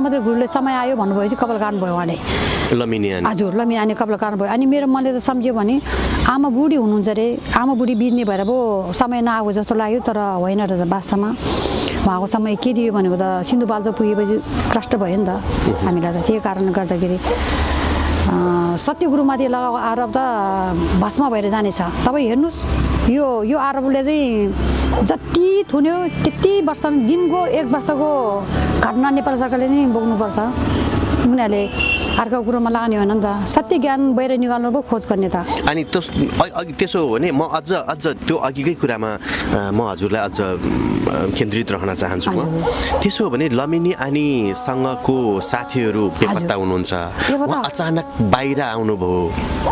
मात्रै गुरुले समय आयो भन्नुभएपछि कपाल काट्नुभयो उहाँले, हजुर लमिनी आने कपाल काट्नुभयो। अनि मेरो मनले त सम्झ्यो भने आमा बुढी हुनुहुन्छ अरे, आमा बुढी बित्ने भएर पो समय नआएको जस्तो लाग्यो। तर होइन रहेछ, वास्तवमा उहाँको समय के दियो भनेको त सिन्धुपाल्चोक पुगेपछि प्रष्ट भयो नि त हामीलाई त। त्यही कारणले गर्दाखेरि सत्यगुरुमाथि लगाएको आरोप त भस्म भएर जानेछ। तपाईँ हेर्नुहोस्, यो आरोपले चाहिँ जति थुन्यो त्यति वर्ष दिनको 1 वर्षको घटना नेपाल सरकारले नै बोक्नुपर्छ। उनीहरूले अर्को कुरोमा लगानी होइन नि त, सत्य ज्ञान बाहिर निकाल्नु पो खोज गर्ने त। अनि त्यसो हो भने म अझ त्यो अघिकै कुरामा म हजुरलाई अझ केन्द्रित रहन चाहन्छु। म त्यसो हो भने लमिनी आनीसँगको साथीहरू बेपत्ता हुनुहुन्छ, अचानक बाहिर आउनुभयो,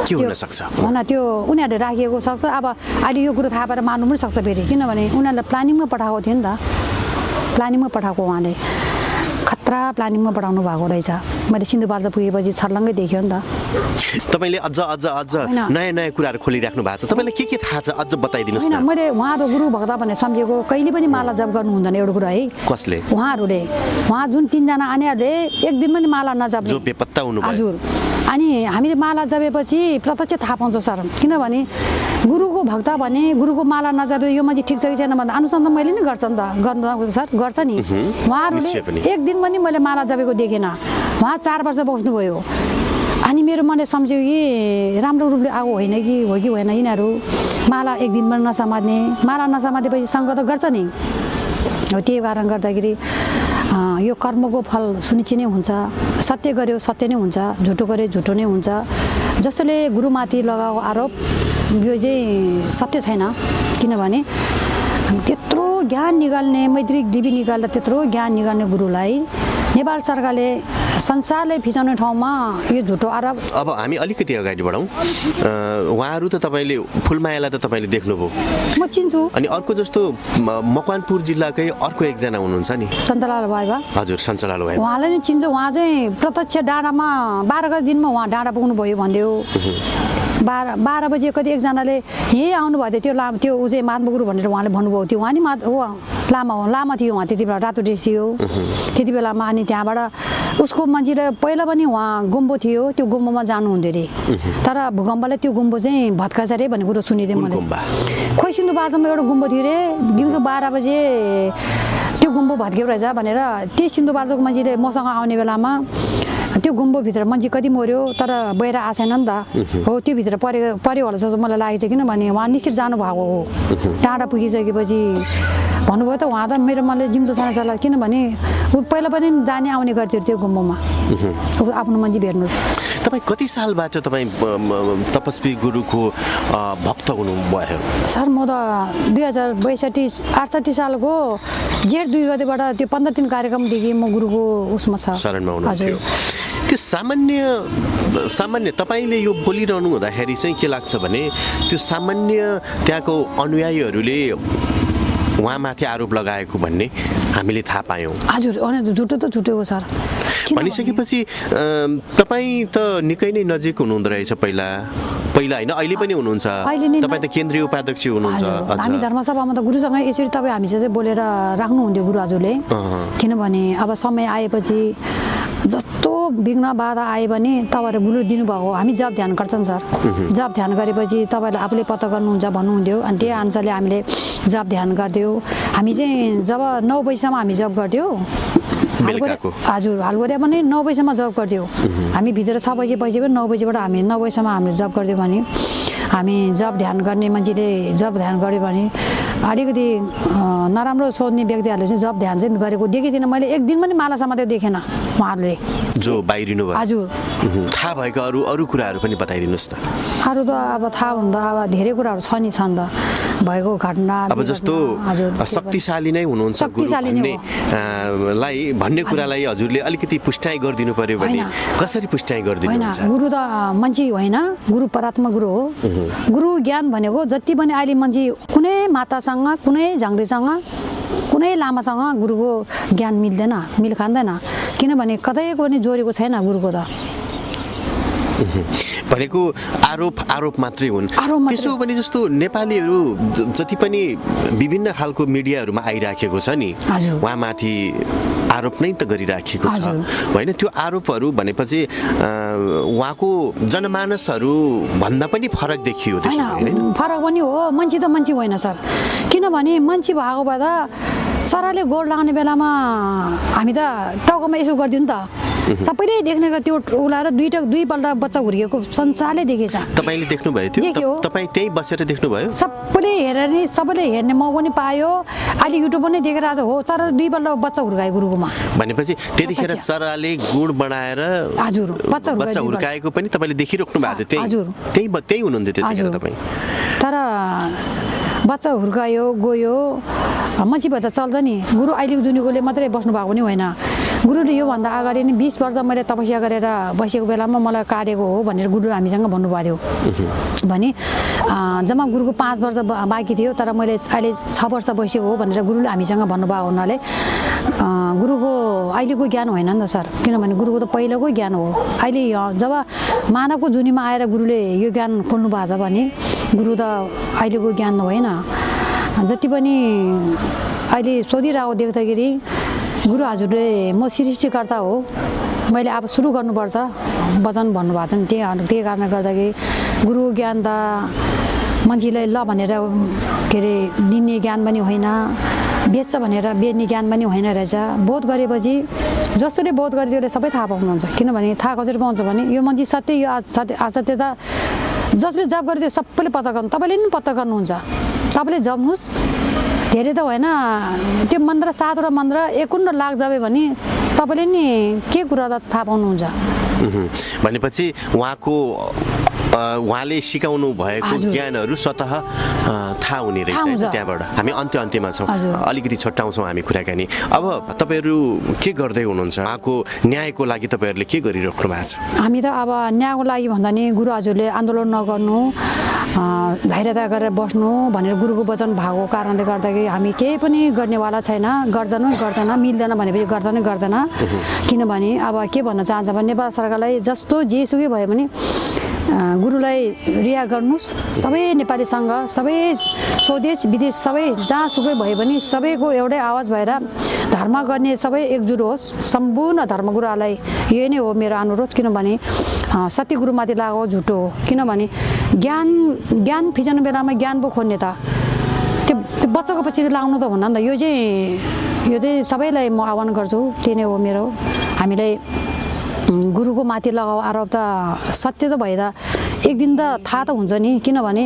के हुन सक्छ? होइन, त्यो उनीहरूले राखिएको सक्छ। अब अहिले यो कुरो थाहा पाएर मार्नु पनि सक्छ फेरि, किनभने उनीहरूले प्लानिङमा पठाएको थियो नि त। प्लानिङमा पठाएको उहाँले खतरा प्लानिङमा पठाउनु भएको रहेछ। मैले सिन्धुपाल्चोक पुगेपछि छर्लङ्गै देख्यो नि त। तपाईँले अझ नयाँ कुराहरू खोलिराख्नु भएको छ, तपाईँलाई के थाहा छ अझ बताइदिनुहोस् न। होइन, मैले उहाँको गुरु भक्त भनेर सम्झेको कहिले पनि माला जप गर्नु हुँदैन एउटा कुरा है। कसले? उहाँहरूले, उहाँ जुन 3 जना आनेहरूले एक दिन पनि माला नजप्ने, जो बेपत्ता हुनुभयो। हजुर, अनि हामीले माला जपेपछि प्रत्यक्ष थाहा पाउँछौँ सर। किनभने गुरुको भक्त भने गुरुको माला नजपे यो मान्छे ठिक छ कि छैन भन्दा अनुसन्धान मैले नै गर्छ नि त, गर्नु सर गर्छ नि। उहाँहरूले एक दिन पनि मैले माला जपेको देखेन। उहाँ 4 वर्ष बस्नुभयो। अनि मेरो मनले सम्झ्यो कि राम्रो रूपले आएको होइन कि होइन यिनीहरू माला एक दिन पनि नसमात्ने, माला नसमातेपछि सङ्घ त गर्छ नि हो। त्यही कारण गर्दाखेरि यो कर्मको फल सुनिश्चित नै हुन्छ, सत्य गर्यो सत्य नै हुन्छ, झुटो गर्यो झुटो नै हुन्छ। जसले गुरुमाथि लगाएको आरोप यो चाहिँ सत्य छैन, किनभने त्यत्रो ज्ञान निकाल्ने मैत्रिक डिबी निकालेर त्यत्रो ज्ञान निकाल्ने गुरुलाई नेपाल सरकारले संसारले फिजाउने ठाउँमा यो झुटो आरोप। अब हामी अलिकति अगाडि बढौँ। उहाँहरू त तपाईँले फुलमायालाई त तपाईँले देख्नुभयो, म चिन्छु। अनि अर्को जस्तो मकवानपुर जिल्लाकै अर्को एकजना हुनुहुन्छ नि, सन्तलाल बाबा। हजुर, सञ्चलाल भाइ। उहाँलाई नै चिन्छ। उहाँ चाहिँ प्रत्यक्ष डाँडामा 12 दिनमा उहाँ डाँडा पुग्नु भयो भन्यो। 12 बजे कति एकजनाले यहीँ आउनुभएको थियो, त्यो ऊ चाहिँ महात्मा गुरु भनेर उहाँले भन्नुभएको थियो। उहाँ नि लामा थियो, उहाँ त्यति बेला रातो ड्रेस थियो त्यति बेलामा। अनि त्यहाँबाट उसको मान्छेले पहिला पनि उहाँ गुम्बो थियो, त्यो गुम्बोमा जानुहुन्थ्यो अरे। तर भूकम्पले त्यो गुम्बो चाहिँ भत्काछ अरे भन्ने कुरो सुनिदिएँ मैले। खोइ सिन्धुपाल्चोकमा एउटा गुम्बो थियो अरे, दिउँसो 12 बजे त्यो गुम्बो भत्कियो रहेछ भनेर। त्यही सिन्धुपाल्चोक मान्छेले मसँग आउने बेलामा त्यो गुम्बोभित्र मान्छे कति मऱ्यो तर बाहिर आएन नि त। हो, त्यो भित्र पऱ्यो होला जस्तो मलाई लागेको छ, किनभने उहाँ निस्केर जानुभएको हो। टाढा पुगिसकेपछि भन्नुभयो त उहाँ त मेरो मनले जिउँदो छैन सर, किनभने ऊ पहिला पनि जाने आउने गर्थ्यो त्यो गुम्बोमा आफ्नो मान्छे भेट्नु। तपाईँ कति सालबाट तपाईँ तपस्वी गुरुको भक्त हुनुभयो? सर म त 2062-68 सालको जेठ 2 गतेबाट त्यो 15 दिन कार्यक्रमदेखि म गुरुको उसमा छ, शरणमा हुनुहुन्थ्यो। त्यो सामान्य तपाईँले यो बोलिरहनु हुँदाखेरि चाहिँ के लाग्छ भने त्यो सामान्य त्यहाँको अनुयायीहरूले उहाँमाथि आरोप लगाएको भन्ने हामीले थाहा पायौँ। हजुर, झुटो त झुटो हो सर। भनिसकेपछि तपाईँ त निकै नै नजिक हुनुहुँदो रहेछ पहिला होइन, अहिले पनि हुनुहुन्छ। तपाईँ त केन्द्रीय उपाध्यक्ष हुनुहुन्छ। हामी धर्मसभामा त गुरुसँग यसरी तपाईँ हामीसित बोलेर राख्नुहुन्थ्यो गुरु हजुरले, किनभने अब समय आएपछि जस्तो विघ्न बाधा आयो भने तपाईँहरू गुरु दिनुभएको हामी जब ध्यान गर्छन् सर। जब ध्यान गरेपछि तपाईँहरूले आफूले पत्ता गर्नुहुन्छ भन्नुहुन्थ्यो, अनि त्यही अनुसारले हामीले जब ध्यान गर्थ्यौँ। हामी चाहिँ जब 9 बजीसम्म हामी जब गर्थ्यौँ। हजुर, हालगोरिया पनि 9 बजीसम्म जब गर्थ्यौँ हामी। भित्र 6 बजी पनि 9 बजीबाट हामी 9 बजीसम्म हामीले जब गर्थ्यौँ भने हामी जब ध्यान गर्ने मान्छेले जब ध्यान गऱ्यो भने अलिकति नराम्रो सोच्ने व्यक्तिहरूले चाहिँ जब ध्यान चाहिँ गरेको देखिँदैन। मैले एक दिन पनि माला समातेको देखेन उहाँहरूले जो बाहिरिनु भयो। हजुर, थाहा भएको अरू कुराहरू पनि बताइदिनुहोस् न। अरू त अब थाहा हुँदा अब धेरै कुराहरू छ नि, छन् त भएको घटना। अब जस्तो शक्तिशाली नै हुनुहुन्छ गुरु भन्ने कुरालाई हजुरले अलिकति पुष्टाइ गरिदिनु पर्यो भने कसरी पुष्टाइ गरिदिनुहुन्छ? गुरु त मान्छे होइन, गुरु परात्मा गुरु हो। गुरु ज्ञान भनेको जति पनि अहिले मान्छे कुनै मातासँग कुनै झाङ्ग्रीसँग कुनै लामासँग गुरुको ज्ञान मिल्दैन, मिल खाँदैन, किनभने कतै पनि जोडेको छैन गुरुको त। भनेको आरोप मात्रै हुन्। त्यसो भने जस्तो नेपालीहरू जति पनि विभिन्न खालको मिडियाहरूमा आइराखेको छ नि, उहाँमाथि आरोप नै त गरिराखेको छ होइन? त्यो आरोपहरू भनेपछि उहाँको जनमानसहरू भन्दा पनि फरक देखियो। फरक पनि हो, मान्छे त मान्छे होइन सर। किनभने मान्छे भएको भए त सरले गोड लाग्ने बेलामा हामी त टाउकोमा यसो गरिदिउँ त, सबैले देख्ने त्यो उलाएर दुईपल्ट बच्चा हुर्किएको संसारले देखेछ। तपाईँले देख्नुभयो त्यो? तपाईँ त्यही बसेर देख्नुभयो? सबैले हेरेर नि, सबैले हेर्ने मौका पनि पायो। अहिले युट्युब पनि देखेर आज हो चरा 2 पल्ट बच्चा हुर्कायो गुरुकोमा। भनेपछि त्यतिखेर चराले गुण बनाएर हजुर बच्चा हुर्काएको पनि तपाईँले देखिराख्नु भएको थियो? त्यही हुनुहुन्थ्यो त्यतिखेर तपाईँ? तर बच्चा हुर्कायो गयो, मान्छे भए त चल्छ नि। गुरु अहिले जुनीकोले मात्रै बस्नु भएको पनि होइन। गुरुले योभन्दा अगाडि नै 20 वर्ष मैले तपस्या गरेर बसेको बेलामा मलाई काटेको हो भनेर गुरुले हामीसँग भन्नुभएको थियो भने जम्मा गुरुको 5 वर्ष बाँकी थियो, तर मैले अहिले 6 वर्ष बसेको हो भनेर गुरुले हामीसँग भन्नुभएको हुनाले गुरुको अहिलेको ज्ञान होइन नि त सर, किनभने गुरुको त पहिलाको ज्ञान हो। अहिले जब मानवको जुनीमा आएर गुरुले यो ज्ञान खोल्नु भएको छ भने गुरु त अहिलेको ज्ञान होइन। जति पनि अहिले सोधिरहेको देख्दाखेरि गुरु हजुरले म सृष्टिकर्ता हो, मैले अब सुरु गर्नुपर्छ वचन भन्नुभएको थियो नि। त्यही कारणले गर्दाखेरि गुरु ज्ञान त मान्छेलाई ल भनेर के अरे दिने ज्ञान पनि होइन, बेच्छ भनेर बेच्ने ज्ञान पनि होइन रहेछ। बोध गरेपछि जसले बोध गरे त्यसले सबै थाहा पाउनुहुन्छ। किनभने थाहा कसरी पाउँछ भने यो मान्छे सत्य, यो असत्य त जसले जब गरे त्यो सबैले पत्ता गर्नु। तपाईँले पनि पत्ता गर्नुहुन्छ। तपाईँले जप्नुहोस्, धेरै त होइन त्यो मन्त्र 7वटा मन्त्र 51 लाख जाबे भने तपाईँले नि के कुरा त थाहा पाउनुहुन्छ भनेपछि उहाँले सिकाउनु भएको ज्ञानहरू स्वतः थाहा हुने रहेछ त्यहाँबाट। हामी अन्त्यमा छौँ, अलिकति छट्टाउँछौँ हामी कुराकानी। अब तपाईँहरू के गर्दै हुनुहुन्छ? उहाँको न्यायको लागि तपाईँहरूले के गरिराख्नु भएको छ? हामी त अब न्यायको लागि भन्दा नि गुरु हजुरले आन्दोलन नगर्नु, धैर्यता गरेर बस्नु भनेर गुरुको वचन भएको कारणले गर्दाखेरि हामी केही पनि गर्नेवाला छैन। गर्दैन मिल्दैन भनेपछि गर्दैन किनभने अब के भन्न चाहन्छ भने नेपाल सरकारलाई जस्तो जेसुकै भयो भने गुरुलाई रिहा गर्नुहोस्। सबै नेपाली सङ्घ, सबै स्वदेश विदेश सबै जहाँसुकै भयो भने सबैको एउटै आवाज भएर धर्म गर्ने सबै एकजुट होस्। सम्पूर्ण धर्मगुरुहरूलाई यही नै हो मेरो अनुरोध। किनभने सत्य गुरुमाथि लागो झुटो हो। किनभने ज्ञान फिजाउने बेलामा ज्ञान पो खोज्ने त त्यो बच्चाको पछि लाउनु त हुन्न नि त। यो चाहिँ सबैलाई म आह्वान गर्छु। त्यही नै हो मेरो। हामीलाई गुरुको माथि लगाऊ आरोप त सत्य त भए त एक दिन त थाहा त हुन्छ नि। किनभने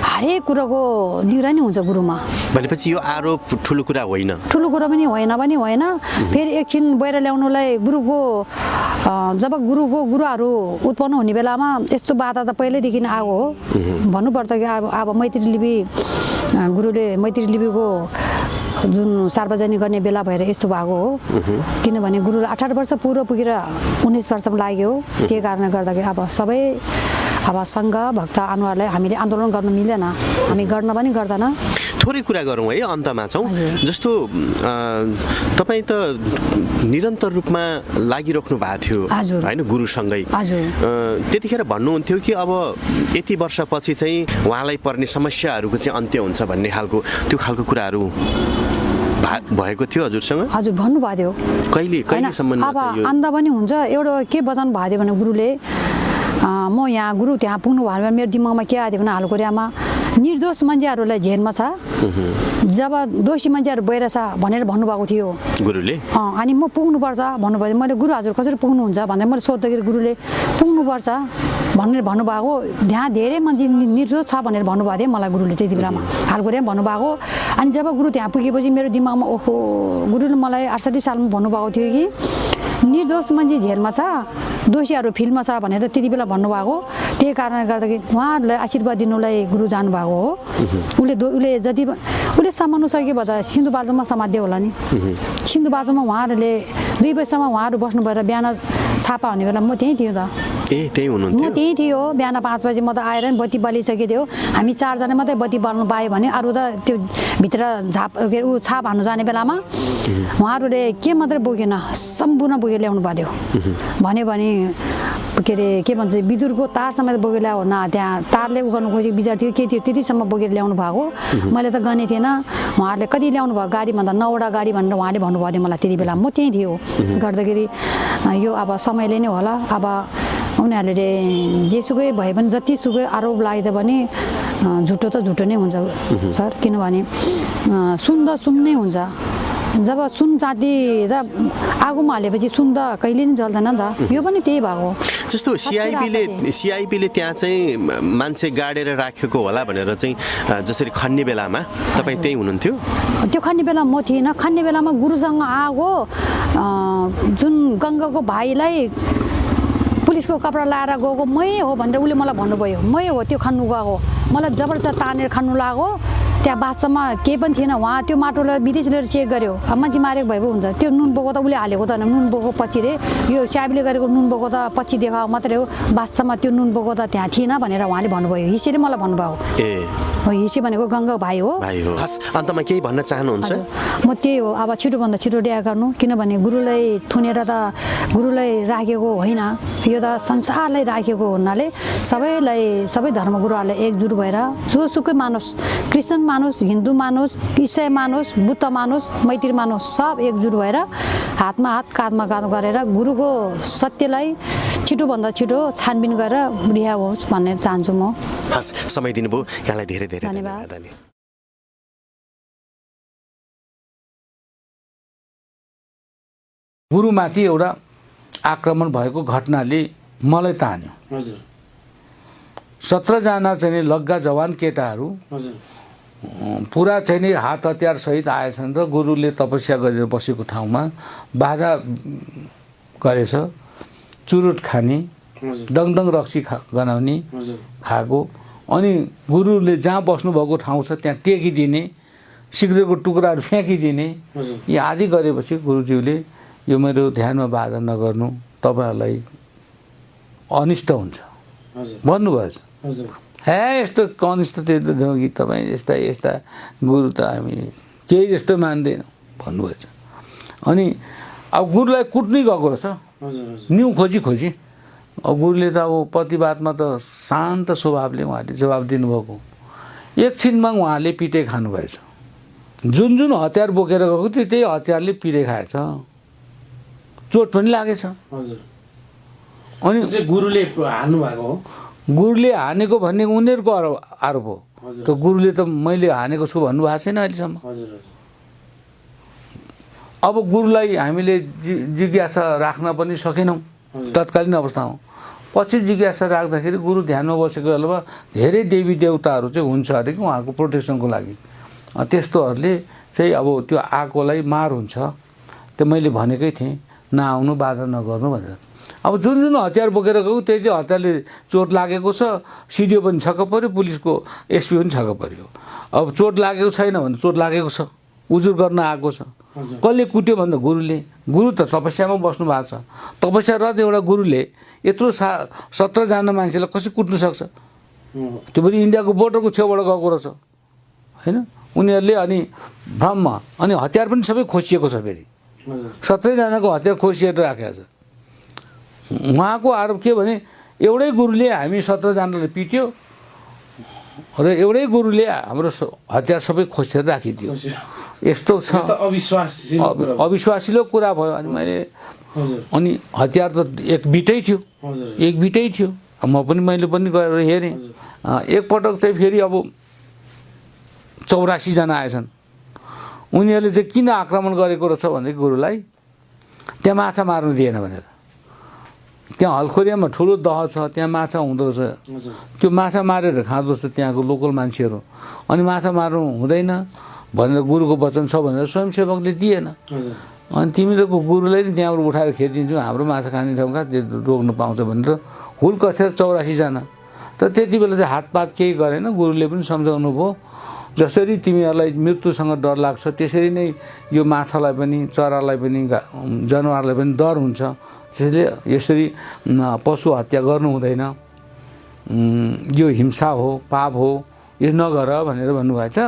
हरेक कुराको निगरानी हुन्छ गुरुमा। भनेपछि यो आरोप ठुलो कुरा होइन? ठुलो कुरा पनि होइन। फेरि एकछिन बाहिर ल्याउनुलाई जब गुरुहरू उत्पन्न हुने बेलामा यस्तो बाधा त पहिल्यैदेखि आएको हो। भन्नुपर्दा कि अब मैत्री लिपिको जुन सार्वजनिक गर्ने बेला भएर यस्तो भएको हो। किनभने गुरुलाई 18 वर्ष पुरो पुगेर 19 वर्षमा लाग्यो। त्यही कारणले गर्दाखेरि अब सङ्घ भक्त अनुहारलाई हामीले आन्दोलन गर्न मिल्दैन, हामी गर्न पनि गर्दैन। थोरै कुरा गरौँ है, अन्तमा छौँ। जस्तो तपाईँ त निरन्तर रूपमा लागिराख्नु भएको थियो होइन गुरुसँगै। त्यतिखेर भन्नुहुन्थ्यो कि अब यति वर्षपछि चाहिँ उहाँलाई पर्ने समस्याहरूको चाहिँ अन्त्य हुन्छ भन्ने त्यो खालको कुराहरू भएको थियो हजुरसँग? हजुर भन्नुभएको थियो। कहिलेसम्म अब आन्दा पनि हुन्छ। एउटा के वचन भएको थियो भने गुरुले म यहाँ गुरु त्यहाँ पुग्नु भयो भने मेरो दिमागमा के आएको थियो भने हालकोरियामा निर्दोष मान्छेहरूलाई जेलमा छ, जब दोषी मान्छेहरू बाहिर छ भनेर भन्नुभएको थियो गुरुले। अनि म पुग्नुपर्छ भन्नुभयो। मैले गुरु हजुर कसरी पुग्नुहुन्छ भनेर मैले सोद्धाखेरि गुरुले पुग्नुपर्छ भनेर भन्नुभएको। त्यहाँ धेरै मान्छे निर्दोष छ भनेर भन्नुभएको थियो मलाई गुरुले त्यति बेलामा हालकोरियामा भन्नुभएको। अनि जब गुरु त्यहाँ पुगेपछि मेरो दिमागमा ओहो गुरुले मलाई 68 सालमा भन्नुभएको थियो कि निर्दोष मान्छे जेलमा छ, दोषीहरू फिल्डमा छ भनेर त्यति बेला भन्नुभएको। त्यही कारणले गर्दाखेरि उहाँहरूलाई आशीर्वाद दिनुलाई गुरु जानुभएको हो। उसले समाउनु सक्यो भए त सिन्धुपाल्चोकमा समात्यो होला नि। सिन्धुपाल्चोकमा उहाँहरूले 2 बजीसम्म उहाँहरू बस्नु भएर बिहान छापा हुने बेला म त्यहीँ थियो त। म त्यहीँ थियो। बिहान 5 बजी म त आएर नि बत्ती बलिसकेको थियो। हामी 4 जना मात्रै बत्ती बाल्नु पायो भने अरू त त्यो भित्र छाप हान्नु जाने बेलामा उहाँहरूले के मात्रै बोकेन, सम्पूर्ण बोकेर ल्याउनु भएको थियो। भने के भन्छ विद्युतको तार समेत बोकेर ल्यायो न। त्यहाँ तारले उगाउनु खोजेको विचार थियो के थियो त्यतिसम्म बोकेर ल्याउनु भएको। मैले त गने थिएन। उहाँहरूले कति ल्याउनु भयो गाडी भन्दा 9वटा गाडी भनेर उहाँले भन्नुभएको थियो मलाई त्यति बेला। म त्यहीँ थियो गर्दाखेरि यो अब समयले नै होला। अब उनीहरूले जेसुकै भए पनि जतिसुकै आरोप लाग्यो भने झुटो त झुटो नै हुन्छ सर। किनभने सुन नै हुन्छ। जब सुन जाति र आगोमा हालेपछि सुन त कहिले नि जल्दैन नि त। यो पनि त्यही भएको। जस्तो सिआइपीले त्यहाँ चाहिँ मान्छे गाडेर राखेको होला भनेर चाहिँ जसरी खन्ने बेलामा तपाईँ त्यही हुनुहुन्थ्यो? त्यो खन्ने बेला म थिएन। खन्ने बेलामा गुरुसँग आएको जुन गङ्गाको भाइलाई पुलिसको कपडा लाएर गएको मै हो भनेर उसले मलाई भन्नुभयो। मै हो त्यो खन्नु गएको। मलाई जबरजस्त तानेर खन्नु लाग्यो। त्यहाँ वास्तवमा केही पनि थिएन। उहाँ त्यो माटोलाई विदेश लिएर चेक गर्यो। अब मान्छे मारेको भए पो हुन्छ। त्यो नुन बोको त उसले हालेको त होइन, नुन बोको पछि रे यो च्याबीले गरेको नुन बोको त पछि देखाएको मात्रै हो। वास्तवमा त्यो नुन बोको त त्यहाँ थिएन भनेर उहाँले भन्नुभयो। हिसेले मलाई भन्नुभयो। हो हिसे भनेको गङ्गा भाइ हो। अन्तमा केही भन्न चाहनुहुन्छ? म त्यही हो। अब छिटोभन्दा छिटो रिहा गर्नु। किनभने गुरुलाई थुनेर त गुरुलाई राखेको होइन, यो त संसारलाई राखेको हुनाले सबै धर्मगुरुहरूले एकजुट भएर जोसुकै मानोस्, क्रिस्चियन मानोस्, हिन्दू मानोस्, इसाई मानोस्, बुद्ध मानोस्, मैत्री मानोस्, सब एकजुट भएर हातमा हात काँधमा काँध गरेर गुरुको सत्यलाई छिटोभन्दा छिटो छानबिन गरेर रिहा होस् भन्ने चाहन्छु म। हस्, समय दिनुभयो यहाँलाई धेरै धेरै धन्यवाद। गुरुमाथि एउटा आक्रमण भएको घटनाले मलाई तान्यो। 17 जना चाहिँ लग्गा जवान केटाहरू पुरा चाहिँ नि हात हतियार सहित आएछन् र गुरुले तपस्या गरेर बसेको ठाउँमा बाधा गरेछ, चुरुट खाने, दङदङ रक्सी गनाउने खाएको, अनि गुरुले जहाँ बस्नुभएको ठाउँ छ त्यहाँ टेकिदिने, सिग्रेटको टुक्राहरू फ्याँकिदिने, यी आदि गरेपछि गुरुज्यूले यो मेरो ध्यानमा बाधा नगर्नु, तपाईँहरूलाई अनिष्ट हुन्छ भन्नुभएछ। हे यस्तो कनिष्ठ त्यो कि तपाईँ यस्ता यस्ता गुरु त हामी केही जस्तो मान्दैनौँ भन्नुभएछ। अनि अब गुरुलाई कुट्नै गएको रहेछ, न्यु खोजी खोजी। अब गुरुले त अब प्रतिवादमा त शान्त स्वभावले उहाँले जवाब दिनुभएको। एकछिनमा उहाँले पिटे खानुभएछ। जुन जुन हतियार बोकेर गएको थियो त्यही हतियारले पिटे खाएछ, चोट पनि लागेछ। अनि गुरुले हान्नु भएको हो? गुरुले हानेको भन्ने उनीहरूको आरोप हो। त गुरुले त मैले हानेको छु भन्नुभएको छैन अहिलेसम्म। अब गुरुलाई हामीले जिज्ञासा राख्न पनि सकेनौँ तत्कालीन अवस्थामा। पछि जिज्ञासा राख्दाखेरि गुरु ध्यानमा बसेको बेलामा धेरै देवी देवताहरू चाहिँ हुन्छ अरे कि उहाँको प्रोटेक्सनको लागि। त्यस्तोहरूले चाहिँ अब त्यो आएकोलाई मार हुन्छ, त्यो मैले भनेकै थिएँ नआउनु, बाधा नगर्नु भनेर। अब जुन जुन हतियार बोकेर गयो त्यही हतियारले चोट लागेको छ, सिडिओ पनि छक्क पऱ्यो, पुलिसको एसपी पनि छक्क पऱ्यो। अब चोट लागेको छैन भने चोट लागेको छ, उजुर गर्न आएको छ। कसले कुट्यो भन्दा गुरुले। गुरु त तपस्यामा बस्नु भएको छ। तपस्यारत एउटा गुरुले यत्रो 17 जना मान्छेलाई कसरी कुट्नु सक्छ? त्यो पनि इन्डियाको बोर्डरको छेउबाट गएको रहेछ होइन। उनीहरूले अनि भ्रम, अनि हतियार पनि सबै खोसिएको छ। फेरि 17 जनाको हतियार खोसिएर राखेको छ। उहाँको आरोप के भने एउटै गुरुले हामी 17 जनालाई पिट्यो र एउटै गुरुले हाम्रो हतियार सबै खोसेर राखिदियो। यस्तो छ, अविश्वासिलो कुरा भयो। अनि मैले अनि हतियार त एक बिटै थियो, एक बिटै थियो। मैले पनि गएर हेरेँ। एकपटक चाहिँ फेरि अब 84 जना आएछन्। उनीहरूले चाहिँ किन आक्रमण गरेको रहेछ भने गुरुलाई त्यहाँ माछा मार्नु दिएन भनेर। त्यहाँ हलखोरियामा ठुलो दह छ, त्यहाँ माछा हुँदो रहेछ। त्यो माछा मारेर खाँदो रहेछ त्यहाँको लोकल मान्छेहरू। अनि माछा मार्नु हुँदैन भनेर गुरुको वचन छ भनेर स्वयंसेवकले दिएन। अनि तिमीहरूको गुरुलाई नि त्यहाँबाट उठाएर खेदिदिन्छु, हाम्रो माछा खाने ठाउँ कहाँ त्यो रोक्नु पाउँछ भनेर हुल कसेर 84 जना। त त्यति बेला चाहिँ हातपात केही गरेन। गुरुले पनि सम्झाउनु भयो, जसरी तिमीहरूलाई मृत्युसँग डर लाग्छ त्यसरी नै यो माछालाई पनि, चरालाई पनि, जनावरलाई पनि डर हुन्छ। त्यसैले यसरी पशु हत्या गर्नु हुँदैन, यो हिंसा हो, पाप हो, यो नगर भनेर भन्नुभएछ।